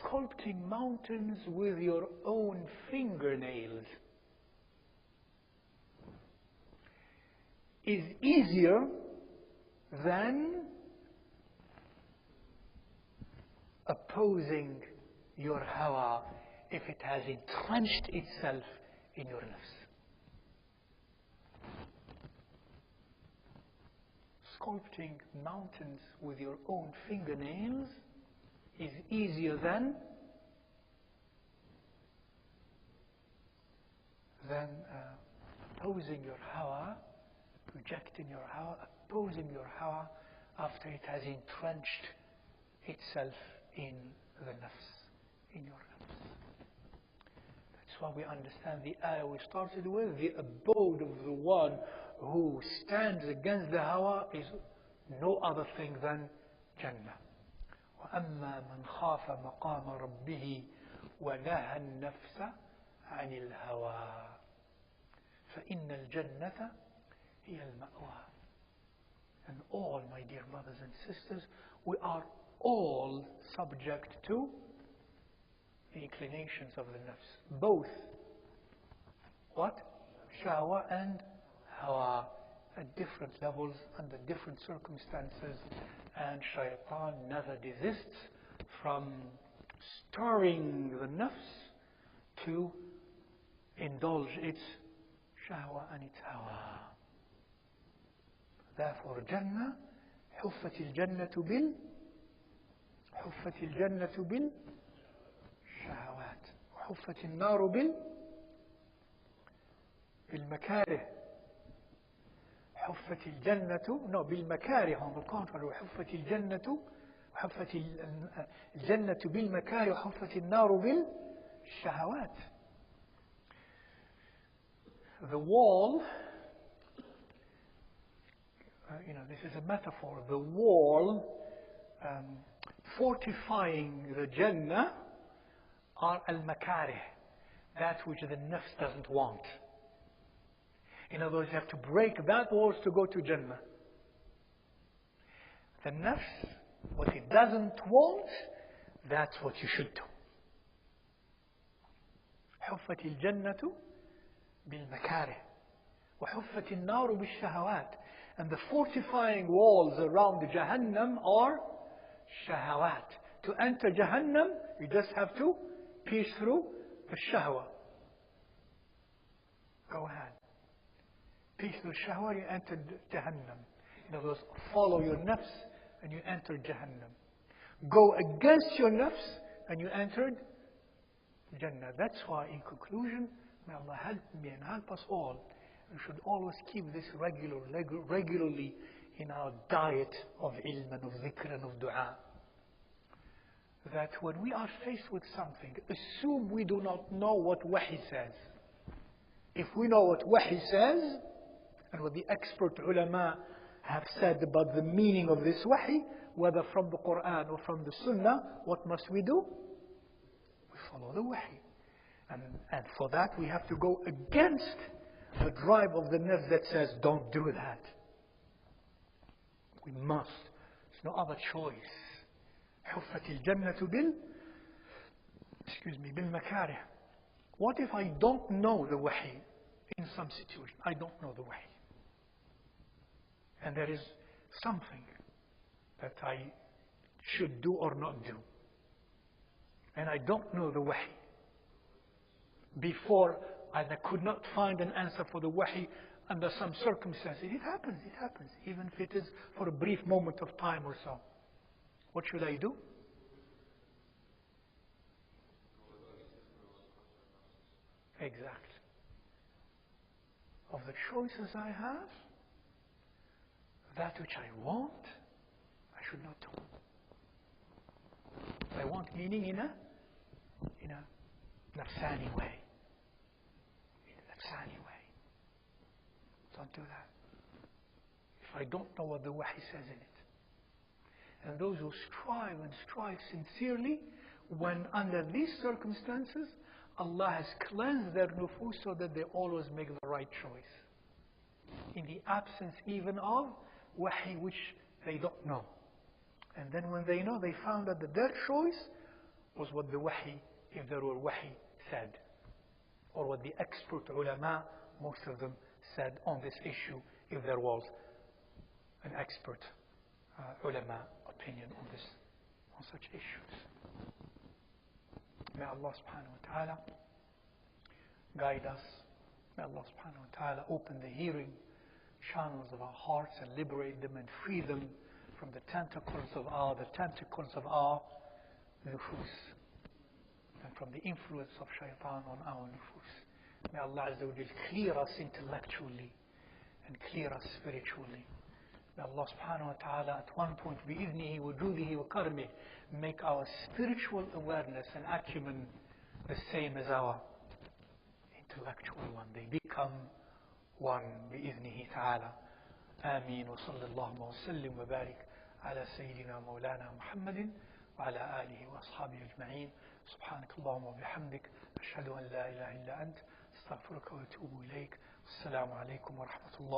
sculpting mountains with your own fingernails is easier than opposing your hawa if it has entrenched itself in your nafs. Sculpting mountains with your own fingernails is easier than opposing your Hawa, rejecting your Hawa, opposing your Hawa after it has entrenched itself in the Nafs, in your Nafs. That's why we understand the ayah we started with. The abode of the one who stands against the Hawa is no other thing than Jannah. وَأَمَّا مَنْ خَافَ مَقَامَ رَبِّهِ وَنَهَى النَّفْسَ عَنِ الْهَوَى فَإِنَّ الْجَنَّةَ هِيَ الْمَأْوَى. And all, my dear brothers and sisters, we are all subject to the inclinations of the nafs. Both what? Shahwa and Hawa at different levels, under different circumstances. And shaitan never desists from stirring the nafs to indulge its shahwa and its hawa. Therefore, Jannah, حفت الجنة بالشهوات وحفت النار بالمكاره. حفت الجنة بالمكاره on the contrary. وحفت الجنة بالمكاره وحفت النار بالشهوات. The wall, this is a metaphor. The wall fortifying the Jannah are al-makarih, that which the nafs doesn't want. In other words, you have to break that walls to go to Jannah. The nafs, what it doesn't want, that's what you should do. حفت الجنة بالمكاره وحفت النار بالشهوات. And the fortifying walls around the Jahannam are shahawat. To enter Jahannam, you just have to pierce through the shahwa. Go ahead. Pierce through shahwa, you enter Jahannam. In other words, follow your nafs and you enter Jahannam. Go against your nafs and you entered Jannah. That's why, in conclusion, may Allah help me and help us all. We should always keep this regularly in our diet of ilm and of dhikr and of dua. That when we are faced with something, assume we do not know what Wahi says. If we know what Wahi says, and what the expert ulama have said about the meaning of this Wahi, whether from the Quran or from the Sunnah, what must we do? We follow the Wahi. And for that we have to go against the drive of the nafs that says, don't do that. We must. There's no other choice. حفت الجنة بالمكاره. What if I don't know the Wahi in some situation? I don't know the Wahi. And there is something that I should do or not do. And I don't know the Wahi. Before, and I could not find an answer for the Wahi under some circumstances. It happens. Even if it is for a brief moment of time or so. What should I do? Exactly. Of the choices I have, that which I want, I should not do. I want meaning in a nafsani way. Don't do that. If I don't know what the Wahi says in it. And those who strive sincerely, when under these circumstances, Allah has cleansed their nufus so that they always make the right choice. In the absence even of Wahi which they don't know. And then when they know, they found out that their choice was what the Wahi, if there were Wahi, said. Or what the expert ulama, most of them, said on this issue, if there was an expert ulama opinion on such issues. May Allah subhanahu wa ta'ala guide us. May Allah subhanahu wa ta'ala open the hearing channels of our hearts and liberate them and free them from the tentacles of our nufus, and from the influence of shaitan on our nufus. May Allah Azza wa Jal clear us intellectually and clear us spiritually. May Allah subhanahu wa ta'ala at one point بإذنه وجوده وكرمه make our spiritual awareness and acumen the same as our intellectual one. They become one بإذنه تعالى. آمين وصلى الله وسلم وبارك على سيدنا مولانا محمد وعلى آله وأصحابه أجمعين. سبحانك اللهم وبحمدك أشهد أن لا إله إلا أنت أستغفرك وأتوب إليك. السلام عليكم ورحمة الله.